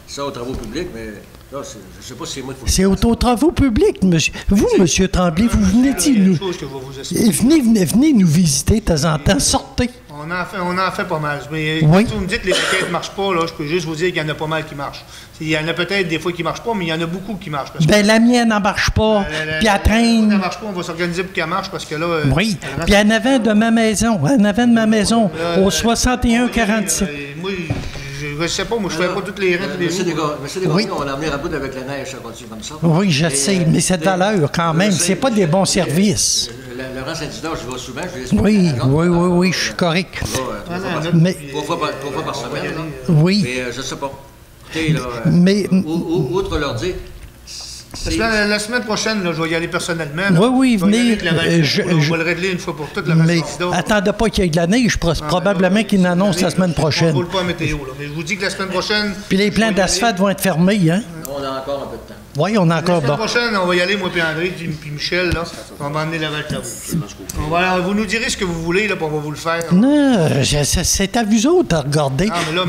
ça aux travaux publics, mais... Là, je ne sais pas si c'est moi qui... C'est aux travaux publics, monsieur. Vous, monsieur Tremblay, vous venez nous visiter de temps en temps. Sortez. On en fait pas mal. Mais oui. Si vous me dites que les requêtes ne marchent pas, là, je peux juste vous dire qu'il y en a pas mal qui marchent. Il y en a peut-être des fois qui ne marchent pas, mais il y en a beaucoup qui marchent. La mienne n'en marche pas. Puis elle traîne. Elle ne marche pas, on va s'organiser pour qu'elle marche parce que là... Oui. Puis en avant de ma maison, au 61-47. Moi, ne sais pas, moi, je ne fais pas toutes les règles. Monsieur Desgagnés, on l'a amené à bout avec la neige, ça continue comme ça. Oui, je sais, mais cette valeur, quand même, c'est pas des bons services. Laurent Saint-Isidore, je vais souvent, Oui, je suis correct. Mais 3 fois par semaine, là. Oui. Mais je ne sais pas. Écoutez, là, outre leur dire... La semaine prochaine, là, je vais y aller personnellement. Oui, venez. On va le régler une fois pour toutes, mais attendez pas qu'il y ait de la neige. Probablement qu'ils n'annoncent la semaine prochaine. On ne roule pas à météo, là. Mais je vous dis que la semaine prochaine... Puis les plans d'asphalte vont être fermés, hein? On a encore un peu de temps. Oui, on a encore... La semaine prochaine, on va y aller, moi puis André, puis Michel, là. On va emmener la Val-Clavaux. Vous nous direz ce que vous voulez, là, puis on va vous le faire. Non, c'est à vous autres à regarder.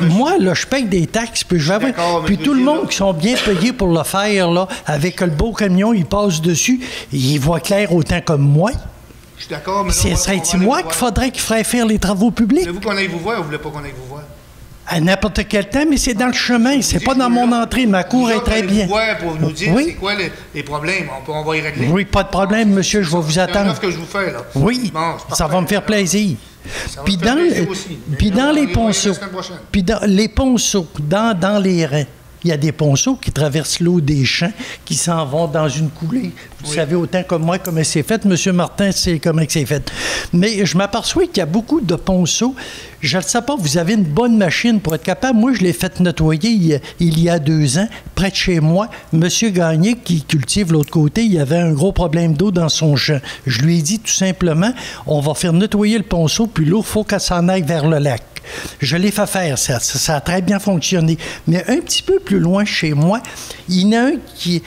Moi, là, je paye des taxes, puis je vais... Puis tout le monde qui sont bien payés pour le faire, là, avec le beau camion, il passe dessus, il voit clair autant comme moi. Je suis d'accord, mais... C'est moi qu'il faudrait qu'il ferait faire les travaux publics. Voulez-vous qu'on aille vous voir ou vous voulez pas qu'on aille vous voir? À n'importe quel temps, mais c'est dans le chemin. C'est pas dans mon entrée. Ma cour est très bien. Pour nous dire c'est quoi les problèmes. On va y régler. Oui, pas de problème, monsieur. Je vais vous attendre. C'est ce que je vous fais, là. Oui, ça va me faire plaisir. Puis dans les ponceaux, dans les reins, il y a des ponceaux qui traversent l'eau des champs, qui s'en vont dans une coulée. Vous savez autant comme moi comment c'est fait. M. Martin sait comment c'est fait. Mais je m'aperçois qu'il y a beaucoup de ponceaux. Je ne sais pas, vous avez une bonne machine pour être capable. Moi, je l'ai fait nettoyer il y a 2 ans, près de chez moi. M. Gagné, qui cultive l'autre côté, il y avait un gros problème d'eau dans son champ. Je lui ai dit tout simplement, on va faire nettoyer le ponceau, puis l'eau, il faut qu'elle s'en aille vers le lac. Je l'ai fait faire, ça a très bien fonctionné. Mais un petit peu plus loin chez moi, il y en a un qui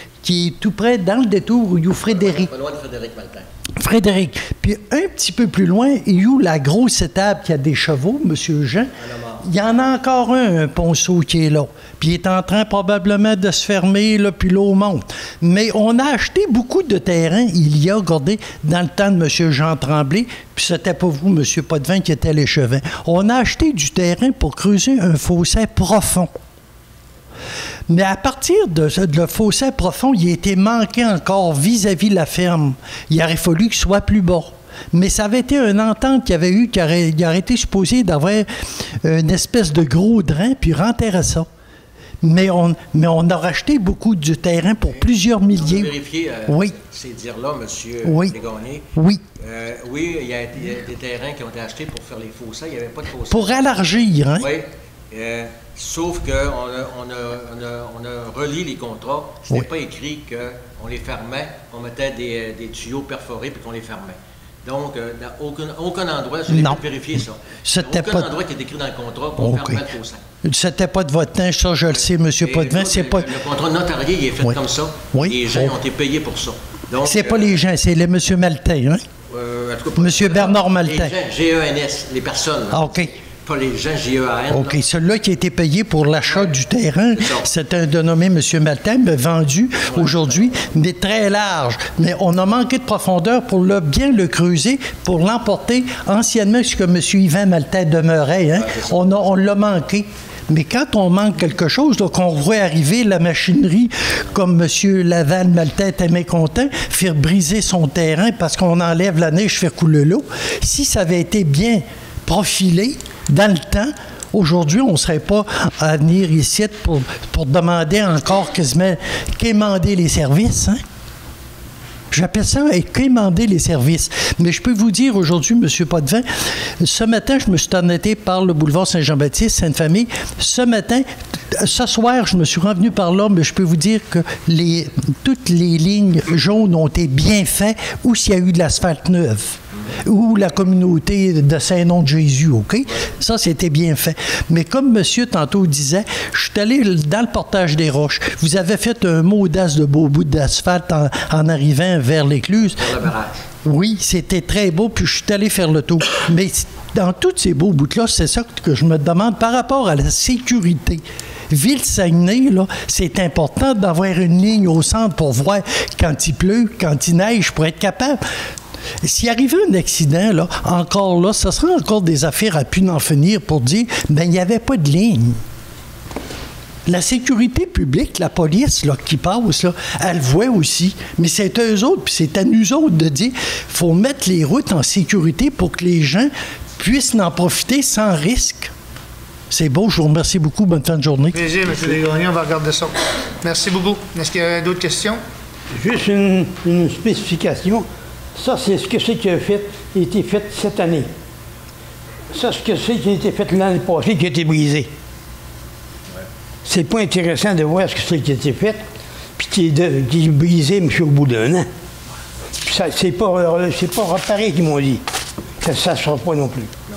est tout près, dans le détour, où il y a Frédéric. Pas loin de Frédéric Maltin. Frédéric. Puis un petit peu plus loin, il y a la grosse étable qui a des chevaux, M. Jean. Il y en a encore un ponceau qui est là. Puis il est en train probablement de se fermer, là, puis l'eau monte. Mais on a acheté beaucoup de terrain, il y a, regardez, dans le temps de M. Jean Tremblay, puis c'était pas vous, M. Potvin, qui était l'échevin. On a acheté du terrain pour creuser un fossé profond. Mais à partir de le fossé profond, il a été manqué encore vis-à-vis de la ferme. Il aurait fallu qu'il soit plus bas. Mais ça avait été une entente qu'il y avait eu, qui aurait été supposé d'avoir une espèce de gros drain, puis rentrer ça. Mais on a racheté beaucoup du terrain pour plusieurs milliers. On a vérifié ces dires-là, M. Desgagnés. Oui. Oui, il y a des terrains qui ont été achetés pour faire les fossés. Il n'y avait pas de fossés. Pour élargir, hein? Oui. Sauf qu'on a relié les contrats. Ce n'était pas écrit qu'on les fermait, on mettait des tuyaux perforés puis qu'on les fermait. Donc, dans aucun endroit, je l'ai vérifié ça. Aucun endroit qui est écrit dans le contrat qu'on fermait le fossé. C'était pas de votre temps, ça, je le sais, M. Potvin. Le contrat notarié, il est fait comme ça. Les gens ont été payés pour ça. C'est pas les gens, c'est le M. Maltais, hein? M. Bernard Maltais. Les gens, GENS, les personnes. Ah, OK. Pas les gens GEAN. OK. Celui-là qui a été payé pour l'achat du terrain, c'est un dénommé M. Maltais, mais vendu aujourd'hui, mais très large. Mais on a manqué de profondeur pour bien le creuser, pour l'emporter. Anciennement, ce que M. Yvan Maltais demeurait, hein? On l'a manqué. Mais quand on manque quelque chose, qu'on voit arriver la machinerie, comme M. Laval Maltais était mécontent, faire briser son terrain parce qu'on enlève la neige, faire couler l'eau, si ça avait été bien profilé dans le temps, aujourd'hui, on ne serait pas à venir ici pour demander encore quasiment quémander les services, hein? J'appelle ça quémander les services. Mais je peux vous dire aujourd'hui, M. Potvin, ce matin, je me suis arrêté par le boulevard Saint-Jean-Baptiste, Sainte-Famille. Ce soir, je me suis revenu par là, mais je peux vous dire que toutes les lignes jaunes ont été bien faites où s'il y a eu de l'asphalte neuve. Ou la communauté de Saint-Nom-de-Jésus, OK? Ça, c'était bien fait. Mais comme monsieur tantôt disait, je suis allé dans le portage des Roches. Vous avez fait un audace de beau bout d'asphalte en arrivant vers l'écluse. Vers le barrage. Oui, c'était très beau, puis je suis allé faire le tour. Mais dans tous ces beaux bouts-là, c'est ça que je me demande par rapport à la sécurité. Ville-Saguenay, là, c'est important d'avoir une ligne au centre pour voir quand il pleut, quand il neige, pour être capable. S'il arrivait un accident, là, encore là, ce serait encore des affaires à pu en finir pour dire, bien, il n'y avait pas de ligne. La sécurité publique, la police là, qui passe, là, elle voit aussi. Mais c'est eux autres, puis c'est à nous autres de dire, il faut mettre les routes en sécurité pour que les gens puissent en profiter sans risque. C'est beau, je vous remercie beaucoup. Bonne fin de journée. Plaisir, M. Desgagnés, on va regarder ça. Merci beaucoup. Est-ce qu'il y a d'autres questions? Juste une spécification. Ça, c'est ce que c'est qui a été fait cette année. Ça, ce que c'est qui a été fait l'année passée, qui a été brisé. Ouais. C'est pas intéressant de voir ce que c'est qui a été fait, puis qui est brisé, monsieur, au bout d'un an. Puis ça, c'est pas réparé qu'ils m'ont dit. Ça ne sera pas non plus. Non.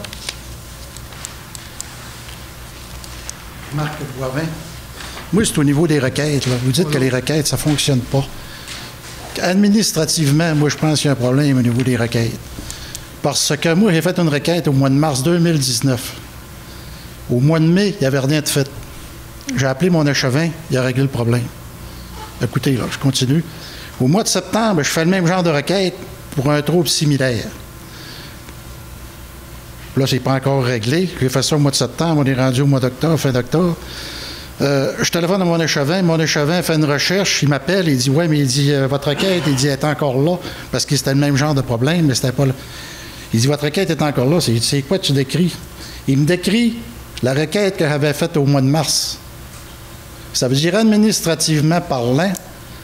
Marc Boivin. Moi, c'est au niveau des requêtes. Là. Vous dites que les requêtes, ça ne fonctionne pas. Administrativement, moi, je pense qu'il y a un problème au niveau des requêtes. Parce que moi, j'ai fait une requête au mois de mars 2019. Au mois de mai, il n'y avait rien de fait. J'ai appelé mon échevin, il a réglé le problème. Écoutez, là, je continue. Au mois de septembre, je fais le même genre de requête pour un trouble similaire. Là, c'est pas encore réglé. J'ai fait ça au mois de septembre, on est rendu au mois d'octobre, fin d'octobre. Je téléphone à mon échevin fait une recherche, il m'appelle, il dit « Ouais, mais il dit, votre requête, il dit, elle est encore là, parce que c'était le même genre de problème, mais c'était pas là. » Il dit « Votre requête est encore là. » C'est quoi tu décris? Il me décrit la requête que j'avais faite au mois de mars. Ça veut dire, administrativement parlant,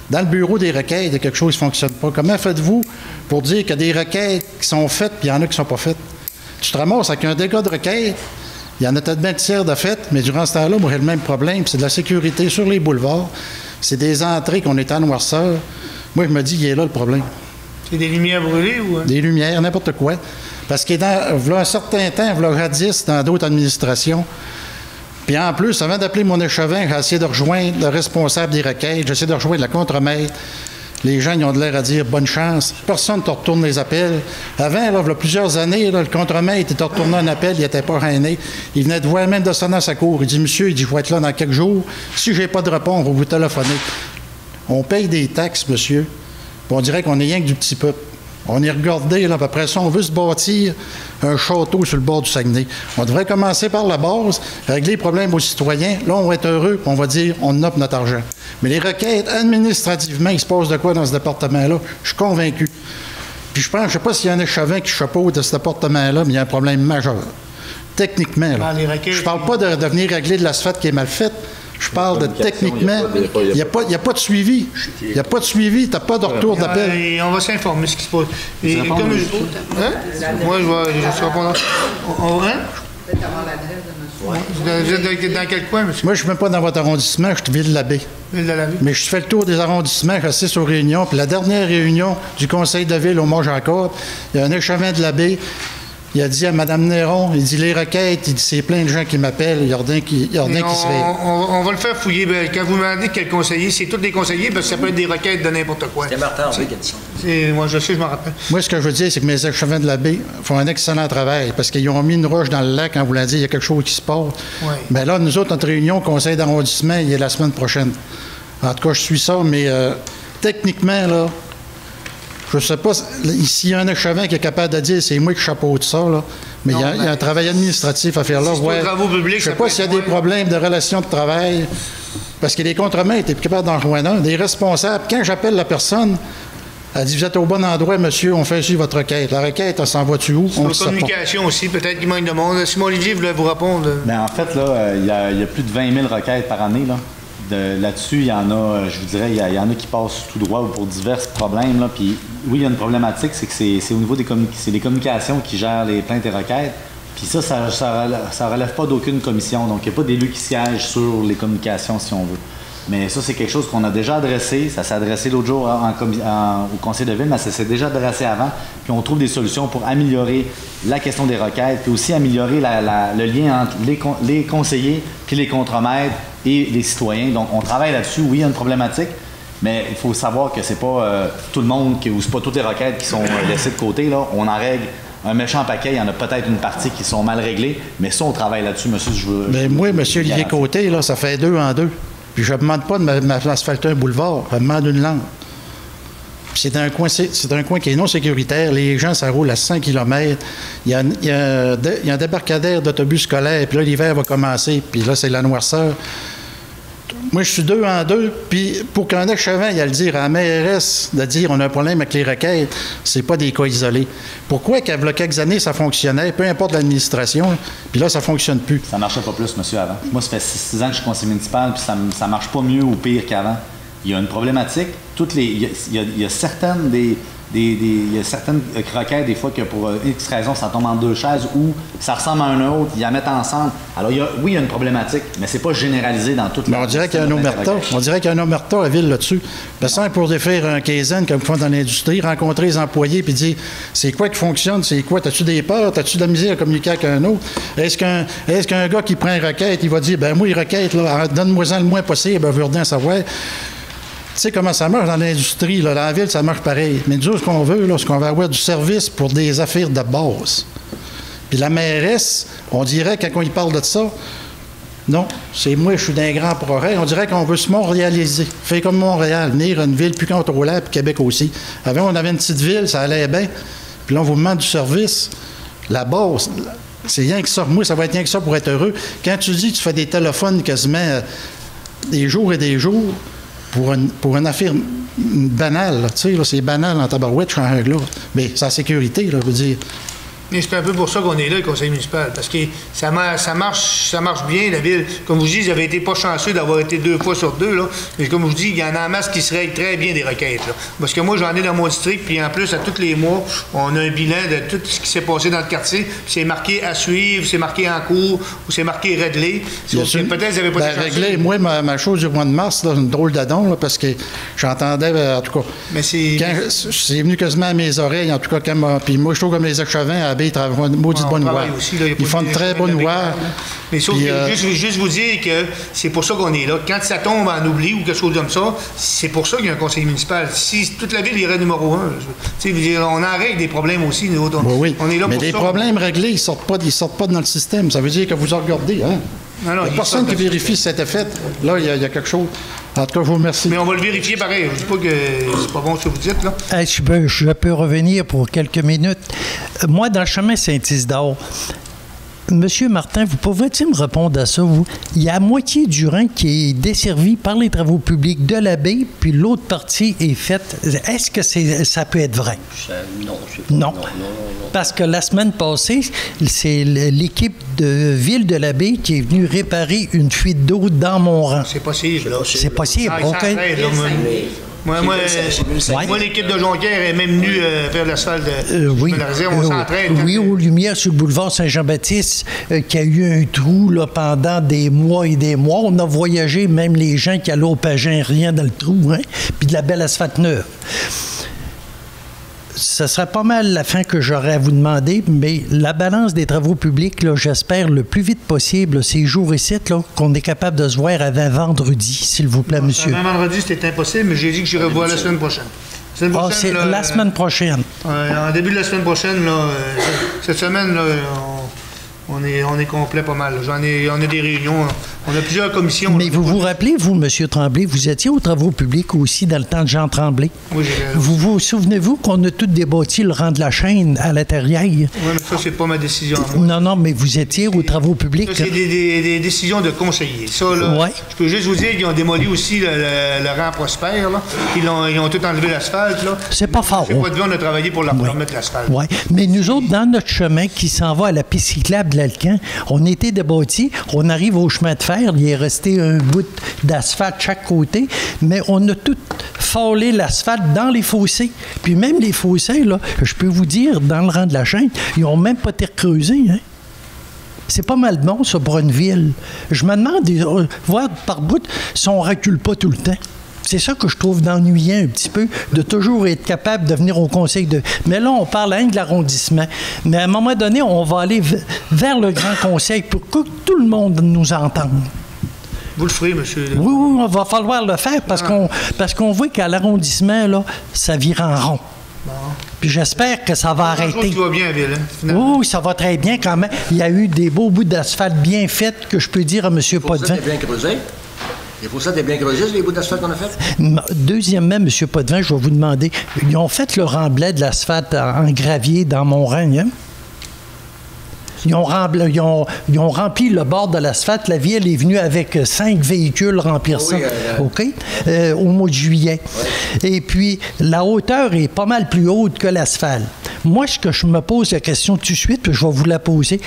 dans le bureau des requêtes, il y a quelque chose qui ne fonctionne pas. Comment faites-vous pour dire qu'il y a des requêtes qui sont faites, puis il y en a qui ne sont pas faites? Tu te ramasses avec un dégât de requête. Il y en a peut-être bien tiers de fait, mais durant ce temps-là, moi, j'ai le même problème. C'est de la sécurité sur les boulevards. C'est des entrées qu'on est en noirceur. Moi, je me dis, il est là le problème. C'est des lumières brûlées ou... Des lumières, n'importe quoi. Parce qu'il y a un certain temps, il y a jadis, dans d'autres administrations. Puis en plus, avant d'appeler mon échevin, j'ai essayé de rejoindre le responsable des requêtes, j'ai essayé de rejoindre la contremaître. Les gens, ils ont de l'air à dire « bonne chance ». Personne ne te retourne les appels. Avant, là, il y a plusieurs années, là, le contremaître, il te retournait un appel, il n'était pas gêné. Il venait de voir même de sonner à sa cour. Il dit « Monsieur, il dit, je vais être là dans quelques jours. Si je n'ai pas de réponse, on va vous téléphoner. » On paye des taxes, monsieur. Puis on dirait qu'on est rien que du petit peuple. On est regardé, là, après ça, on veut se bâtir un château sur le bord du Saguenay. On devrait commencer par la base, régler les problèmes aux citoyens. Là, on va être heureux, puis on va dire, on a notre argent. Mais les requêtes, administrativement, il se passe de quoi dans ce département-là? Je suis convaincu. Puis je pense, je ne sais pas s'il y a un échevin qui chapeaute de ce département-là, mais il y a un problème majeur. Techniquement, là. Je ne parle pas de venir régler de l'asphalte qui est mal faite. Je parle de techniquement, il n'y a pas de suivi. Il n'y a pas de suivi, tu n'as pas de retour d'appel. On va s'informer ce qui se passe. Et comme moi, je vais répondre. Vous êtes dans quel coin, monsieur? Moi, je ne suis même pas dans votre arrondissement, je suis Ville-de-l'Abbé. Ville-de-l'Abbé. Mais je fais le tour des arrondissements, j'assiste aux réunions. Puis la dernière réunion du conseil de ville au Mont-Jean-Côte, il y a un échevin de l'Abbé. Il a dit à Mme Néron, il dit les requêtes, il dit c'est plein de gens qui m'appellent, il y a rien qui se fait. On va le faire fouiller. Quand vous me demandez quel conseiller, c'est tous les conseillers, parce que ça peut être des requêtes de n'importe quoi. C'était Martin Henry qui a dit ça. Moi, je sais, je m'en rappelle. Moi, ce que je veux dire, c'est que mes échevins de l'Abbé font un excellent travail, parce qu'ils ont mis une roche dans le lac en voulant dire il y a quelque chose qui se passe. Oui. Bien là, nous autres, notre réunion, conseil d'arrondissement, il est la semaine prochaine. En tout cas, je suis ça, mais techniquement, là, je ne sais pas, s'il y a un échevin qui est capable de dire c'est moi qui chapeaute ça, là, mais il y a un travail administratif à faire là. Ouais, je ne sais pas s'il y a des problèmes de relations de travail, parce que les contremaîtres, tu es plus capable d'en rejoindre un. Des responsables, quand j'appelle la personne, elle dit vous êtes au bon endroit, monsieur, on fait suivre votre requête. La requête, elle s'en va-tu où? On communication aussi, peut-être qu'il manque de monde. Simon Olivier voulait vous répondre. Bien, en fait, là, il y a plus de 20 000 requêtes par année, là. Là-dessus, il y en a, je vous dirais, il y en a qui passent tout droit pour divers problèmes. Là. Puis, oui, il y a une problématique, c'est que c'est au niveau des les communications qui gèrent les plaintes et requêtes. Puis ça relève pas d'aucune commission. Donc, il n'y a pas d'élu qui siège sur les communications, si on veut. Mais ça, c'est quelque chose qu'on a déjà adressé. Ça s'est adressé l'autre jour au conseil de ville, mais ça s'est déjà adressé avant. Puis on trouve des solutions pour améliorer la question des requêtes, puis aussi améliorer le lien entre les conseillers puis les contremaîtres et les citoyens. Donc, on travaille là-dessus. Oui, il y a une problématique, mais il faut savoir que c'est pas tout le monde, ou c'est pas toutes les requêtes qui sont laissées de côté. Là. On en règle un méchant paquet. Il y en a peut-être une partie qui sont mal réglées, mais ça, on travaille là-dessus, monsieur. Mais moi, M. Olivier Côté, là, ça fait 2 en 2. Puis je ne demande pas de m'asphalter un boulevard, je demande une lampe. C'est un coin qui est non sécuritaire. Les gens, ça roule à 100 km. Il y a un débarcadère d'autobus scolaire. Puis là, l'hiver va commencer. Puis là, c'est la noirceur. Moi, je suis 2 en 2, puis pour qu'un échevin, il a le dire à la mairesse, de dire on a un problème avec les requêtes, c'est pas des cas isolés. Pourquoi qu'il y a quelques années, ça fonctionnait, peu importe l'administration, puis là, ça fonctionne plus? Ça marchait pas plus, monsieur, avant. Moi, ça fait 6 ans que je suis conseiller municipal, puis ça marche pas mieux ou pire qu'avant. Il y a une problématique. Il y a certaines il y a certaines requêtes, des fois, que pour X raison, ça tombe en 2 chaises ou ça ressemble à un autre, ils la mettent ensemble. Alors, oui, il y a une problématique, mais c'est pas généralisé dans toute la... On dirait qu'il y a un omerta. On dirait qu'il y a un omerta à la ville là-dessus. Personne pour défaire un quinzaine, comme ils font dans l'industrie, rencontrer les employés puis dire c'est quoi qui fonctionne, c'est quoi, t'as-tu des peurs, t'as-tu de la misère à communiquer avec un autre? Est-ce qu'un gars qui prend une requête, il va dire ben moi, il requête, là, donne-moi-en le moins possible, ben, je veux rien savoir. Tu sais comment ça marche dans l'industrie, là, dans la ville, ça marche pareil. Mais nous, ce qu'on veut, là, c'est qu'on va avoir du service pour des affaires de base. Puis la mairesse, on dirait, quand on y parle de ça, non, c'est moi, je suis d'un grand projet, on dirait qu'on veut se montréaliser. Faire comme Montréal, venir une ville plus contrôlable, puis Québec aussi. Avant, on avait une petite ville, ça allait bien. Puis là, on vous demande du service. La base, c'est rien que ça. Moi, ça va être rien que ça pour être heureux. Quand tu dis que tu fais des téléphones quasiment des jours et des jours, pour une affaire banale, tu sais, c'est banal en tabarouette, je suis en règle là. Mais c'est la sécurité, là, je veux dire. Mais c'est un peu pour ça qu'on est là, le conseil municipal, parce que ça marche bien, la ville. Comme je vous dis, j'avais été pas chanceux d'avoir été 2 fois sur 2, là. Mais comme je vous dis, il y en a en masse qui se règlent très bien des requêtes, là. Parce que moi, j'en ai dans mon district, puis en plus, à tous les mois, on a un bilan de tout ce qui s'est passé dans le quartier, puis c'est marqué à suivre, c'est marqué en cours, ou c'est marqué réglé. Peut-être que vous n'avez pas été chanceux. Réglé, moi, ma chose du mois de mars, là, une drôle d'adon, là, parce que j'entendais, en tout cas, mais c'est venu quasiment à mes oreilles, en tout cas, puis moi, je trouve comme les échevins à ils travaillent une maudite bonne voix. Ils font une très bonne voix. Mais sauf que, juste vous dire que c'est pour ça qu'on est là. Quand ça tombe en oubli ou quelque chose comme ça, c'est pour ça qu'il y a un conseiller municipal. Si toute la ville irait numéro 1, on en règle des problèmes aussi, nous autres. Oui, on est là mais pour des problèmes réglés, ils sortent pas dans le système. Ça veut dire que vous en regardez, hein? Il n'y a personne qui vérifie si c'était fait. Là, il y a quelque chose. En tout cas, je vous remercie. Mais on va le vérifier pareil. Je ne dis pas que c'est pas bon ce que vous dites, là. Je peux revenir pour quelques minutes. Moi, dans le chemin Saint-Isidore, Monsieur Martin, vous pouvez-il me répondre à ça, vous? Il y a la moitié du rang qui est desservi par les travaux publics de la baie, puis l'autre partie est faite. Est-ce que ça peut être vrai? Non. Parce que la semaine passée, c'est l'équipe de Ville de la Baie qui est venue réparer une fuite d'eau dans mon rang. C'est possible, là. C'est possible, OK. Moi, l'équipe de Jonquière est même venue faire l'asphalte de la réserve. On s'entraîne. Oui, aux Lumières sur le boulevard Saint-Jean-Baptiste, qui a eu un trou là, pendant des mois et des mois. On a voyagé, même les gens qui allaient au Pagin, rien dans le trou, hein, puis de la belle asphalte neuve. Ce serait pas mal la fin que j'aurais à vous demander, mais la balance des travaux publics, là, j'espère le plus vite possible, ces jours ici, qu'on est capable de se voir avant vendredi, s'il vous plaît, monsieur. Avant vendredi, c'était impossible, mais j'ai dit que j'irai voir la semaine prochaine. C'est la semaine prochaine. En début de la semaine prochaine, là, cette semaine, là, on est complet pas mal. On a des réunions, on a plusieurs commissions. Mais vous vous rappelez, vous, M. Tremblay, vous étiez aux travaux publics aussi dans le temps de Jean Tremblay. Oui, vous souvenez-vous qu'on a tout débâti le rang de la chaîne à l'intérieur? Oui, mais ça, c'est pas ma décision. Non, mais vous étiez aux travaux publics. Ça, c'est des décisions de conseillers. Ça, là, je peux juste vous dire qu'ils ont démoli aussi le rang Prosper, là. Ils ont tout enlevé l'asphalte, là. C'est pas fort. On a travaillé pour leur remettre l'asphalte. Oui, mais nous autres, dans notre chemin qui s'en va à la piste cyclable de l'Alcan, on était débâtis, on arrive au chemin de fer, il est resté un bout d'asphalte de chaque côté, mais on a tout fallé l'asphalte dans les fossés. Puis même les fossés, là, je peux vous dire, dans le rang de la chaîne, ils n'ont même pas été creusés, hein. C'est pas mal bon, ça, pour une ville. Je me demande, voir par bout, si on recule pas tout le temps. C'est ça que je trouve ennuyant un petit peu, de toujours être capable de venir au conseil de... Mais là, on parle rien de l'arrondissement. Mais à un moment donné, on va aller vers le grand conseil pour que tout le monde nous entende. Vous le ferez, monsieur. Oui, on va falloir le faire parce qu'on voit qu'à l'arrondissement, là, ça vire en rond. Bon. Puis j'espère que ça va arrêter. Tout va bien, Ville, hein, oui, ça va très bien quand même. Il y a eu des beaux bouts d'asphalte bien faits que je peux dire à M. Potvin. Bien creusé. Et pour ça, t'es bien creusé, les bouts d'asphalte qu'on a fait? Deuxièmement, M. Potvin, je vais vous demander, ils ont fait le remblai de l'asphalte en gravier dans mon rang, hein? Ils ont rempli le bord de l'asphalte. La ville est venue avec 5 véhicules remplir ça, OK? Au mois de juillet. Oui. Et puis, la hauteur est pas mal plus haute que l'asphalte. Moi, ce que je me pose la question tout de suite, puis je vais vous la poser.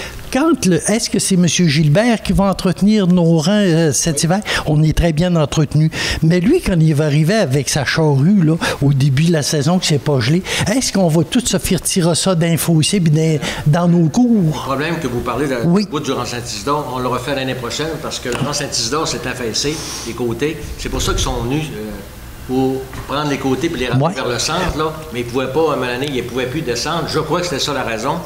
Est-ce que c'est M. Gilbert qui va entretenir nos rangs cet hiver? On est très bien entretenu. Mais lui, quand il va arriver avec sa charrue, là, au début de la saison, que c'est pas gelé, est-ce qu'on va tous se faire tirer ça d'un fossé puis dans nos cours? Le problème que vous parlez de bout du rang Saint-Isidore, on le refait l'année prochaine parce que le rang Saint-Isidore s'est affaissé, les côtés. C'est pour ça qu'ils sont venus pour prendre les côtés et les ramener vers le centre, là. Mais ils ne pouvaient pas, à un moment donné, ils ne pouvaient plus descendre. Je crois que c'était ça la raison.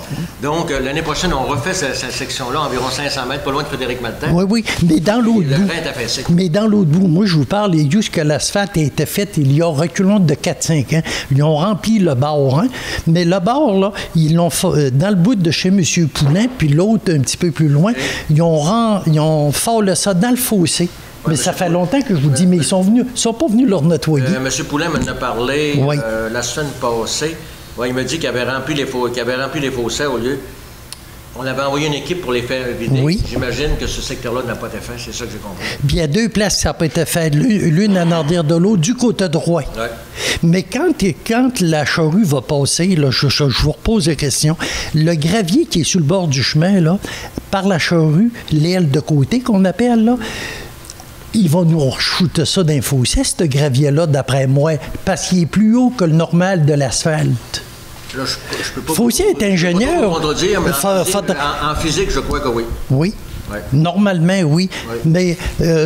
Donc, l'année prochaine, on refait cette section-là, environ 500 mètres, pas loin de Frédéric-Maltais. Oui, mais dans l'autre bout. Le rang est affaissé. Mais dans l'autre bout, moi, je vous parle, juste que l'asphalte a été fait il y a reculons de 4-5 ans. Ils ont rempli le bord, mais le bord, là, ils l'ont fait dans le bout de chez M. Poulain, puis l'autre, un petit peu plus loin, ils ont fait ça dans le fossé. Mais ça fait longtemps que je vous dis, mais ils sont pas venus leur nettoyer. M. Poulain m'en a parlé la semaine passée. Ouais, il m'a dit qu'il avait rempli les fossés au lieu. On avait envoyé une équipe pour les faire vider. Oui. J'imagine que ce secteur-là n'a pas été fait, c'est ça que j'ai compris. Puis il y a 2 places qui ça n'a pas été fait, l'une en arrière de l'autre, du côté droit. Ouais. Mais quand la charrue va passer, là, je vous repose la question, le gravier qui est sur le bord du chemin, là, par la charrue, l'aile de côté qu'on appelle, là, ils vont nous shooter ça d'un fossé, ce gravier-là, d'après moi, parce qu'il est plus haut que le normal de l'asphalte. Là, je peux pas... Fossé est ingénieur. Je peux pas contredire, mais en physique, je crois que oui. Oui. Ouais. Normalement, oui. Ouais. Mais,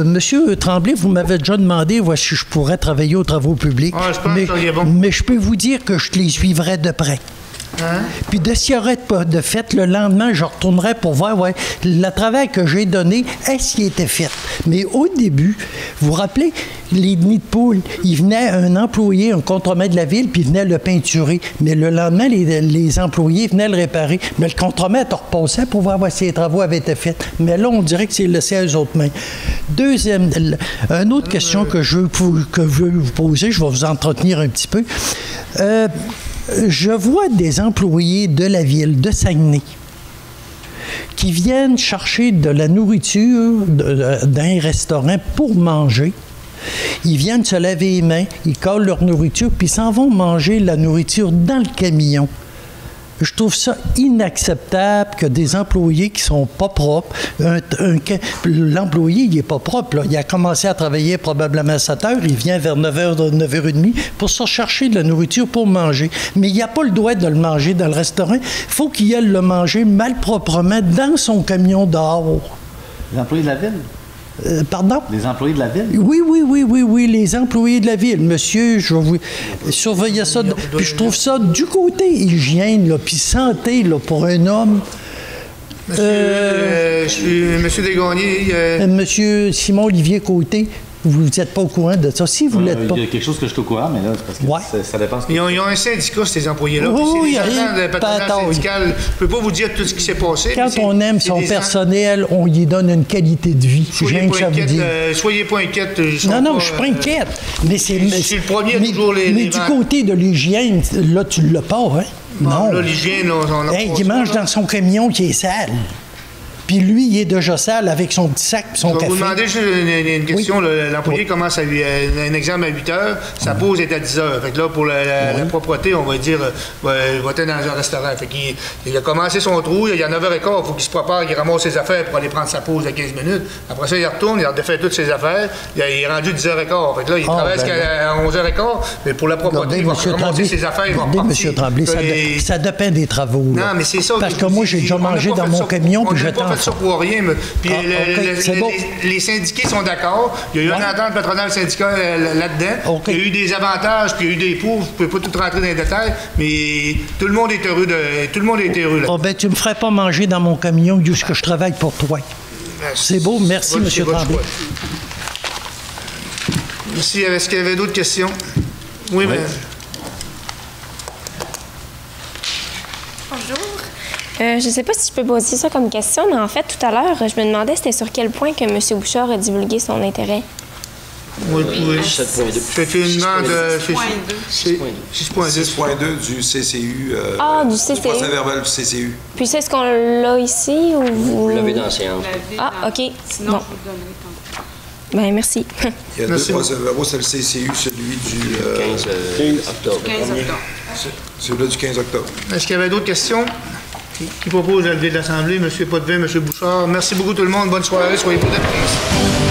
Monsieur Tremblay, vous m'avez déjà demandé si je pourrais travailler aux travaux publics. Ah, je pense que c'est bon. Mais je peux vous dire que je les suivrai de près. Puis s'il n'y aurait pas de fait, le lendemain, je retournerai pour voir le travail que j'ai donné, est-ce qu'il était fait. Mais au début, vous vous rappelez, les nids de poules, il venait un employé, un contremaître de la ville, puis il venait le peinturer. Mais le lendemain, les employés venaient le réparer. Mais le contremaître repassait pour voir si les travaux avaient été faits. Mais là, on dirait que c'est laissé à eux autres mains. Deuxième, une autre question que je veux vous poser, je vais vous entretenir un petit peu. Je vois des employés de la ville de Saguenay qui viennent chercher de la nourriture d'un restaurant pour manger. Ils viennent se laver les mains, ils collent leur nourriture, puis ils s'en vont manger la nourriture dans le camion. Je trouve ça inacceptable que des employés qui sont pas propres, l'employé, il n'est pas propre, là. Il a commencé à travailler probablement à 7 heures, il vient vers 9h, 9h30 pour se chercher de la nourriture pour manger. Mais il n'a pas le droit de le manger dans le restaurant. Il faut qu'il aille le manger malproprement dans son camion dehors. Les employés de la ville? Pardon? Les employés de la ville? Oui, les employés de la ville. Monsieur, je vais vous surveiller ça. Puis je trouve ça du côté hygiène, là, puis santé, là, pour un homme. Je suis Monsieur Desgagnés. Monsieur Simon-Olivier Côté. Vous n'êtes pas au courant de ça. Si vous ne l'êtes pas. Il y a quelque chose que je suis au courant, mais là, c'est parce que ça dépend. Ils ont un syndicat, ces employés-là. Oui, c'est des patronat syndical. Je ne peux pas vous dire tout ce qui s'est passé. Quand on aime son personnel, on lui donne une qualité de vie. Soyez pas inquiète. Non, je suis pas inquiète. Mais c'est le premier toujours les. Mais du côté de l'hygiène, là, tu ne l'as pas, hein? Non. Là, l'hygiène, on a il mange dans son camion qui est sale. Puis lui, il est déjà sale avec son petit sac et son café. Je vais vous demander une question. Oui. L'employé commence un examen à 8 heures, sa pause est à 10 heures. Fait que là, pour la propreté, on va dire, il va être dans un restaurant. Fait qu'il a commencé son trou, il y a 9h15, il faut qu'il se prépare, qu'il ramasse ses affaires pour aller prendre sa pause de 15 minutes. Après ça, il retourne, il a refait toutes ses affaires, il est rendu 10h15. Fait que là, il travaille jusqu'à 11h15, mais pour la propreté, il va ramasser ses affaires, il va repartir. M. Tremblay, ça dépend des travaux. Non, mais c'est ça. Parce que moi, j'ai déjà mangé dans mon camion, puis j'attends. Ça pour rien. Puis les syndiqués sont d'accord. Il y a eu une entente patronale syndicale là-dedans. Il y a eu des avantages, puis il y a eu des pots. Je ne peux pas tout rentrer dans les détails, mais tout le monde est heureux. Tout le monde est heureux là. Tu ne me ferais pas manger dans mon camion jusqu'à je travaille pour toi. C'est beau. Merci, M. Tremblay. Merci. Est-ce qu'il y avait d'autres questions? Oui, mais... Bonjour. Je ne sais pas si je peux poser ça comme question, mais en fait, tout à l'heure, je me demandais c'était sur quel point que M. Bouchard a divulgué son intérêt. Oui, oui. 7.2. C'est une demande... 6.2 du CCU. Du CCU. Du procès verbal du CCU. Puis c'est ce qu'on l'a ici ou... Vous l'avez dans la séance. OK. Sinon, Bon. je vous le donnerai tantôt. Bien, merci. Il y a deux procès-verbaux, c'est le CCU, celui du 15 octobre. 15 octobre. Celui-là du 15 octobre. Est-ce qu'il y avait d'autres questions? Qui propose à lever de l'Assemblée? M. Potvin, M. Bouchard. Merci beaucoup tout le monde. Bonne soirée. Soyez prudents.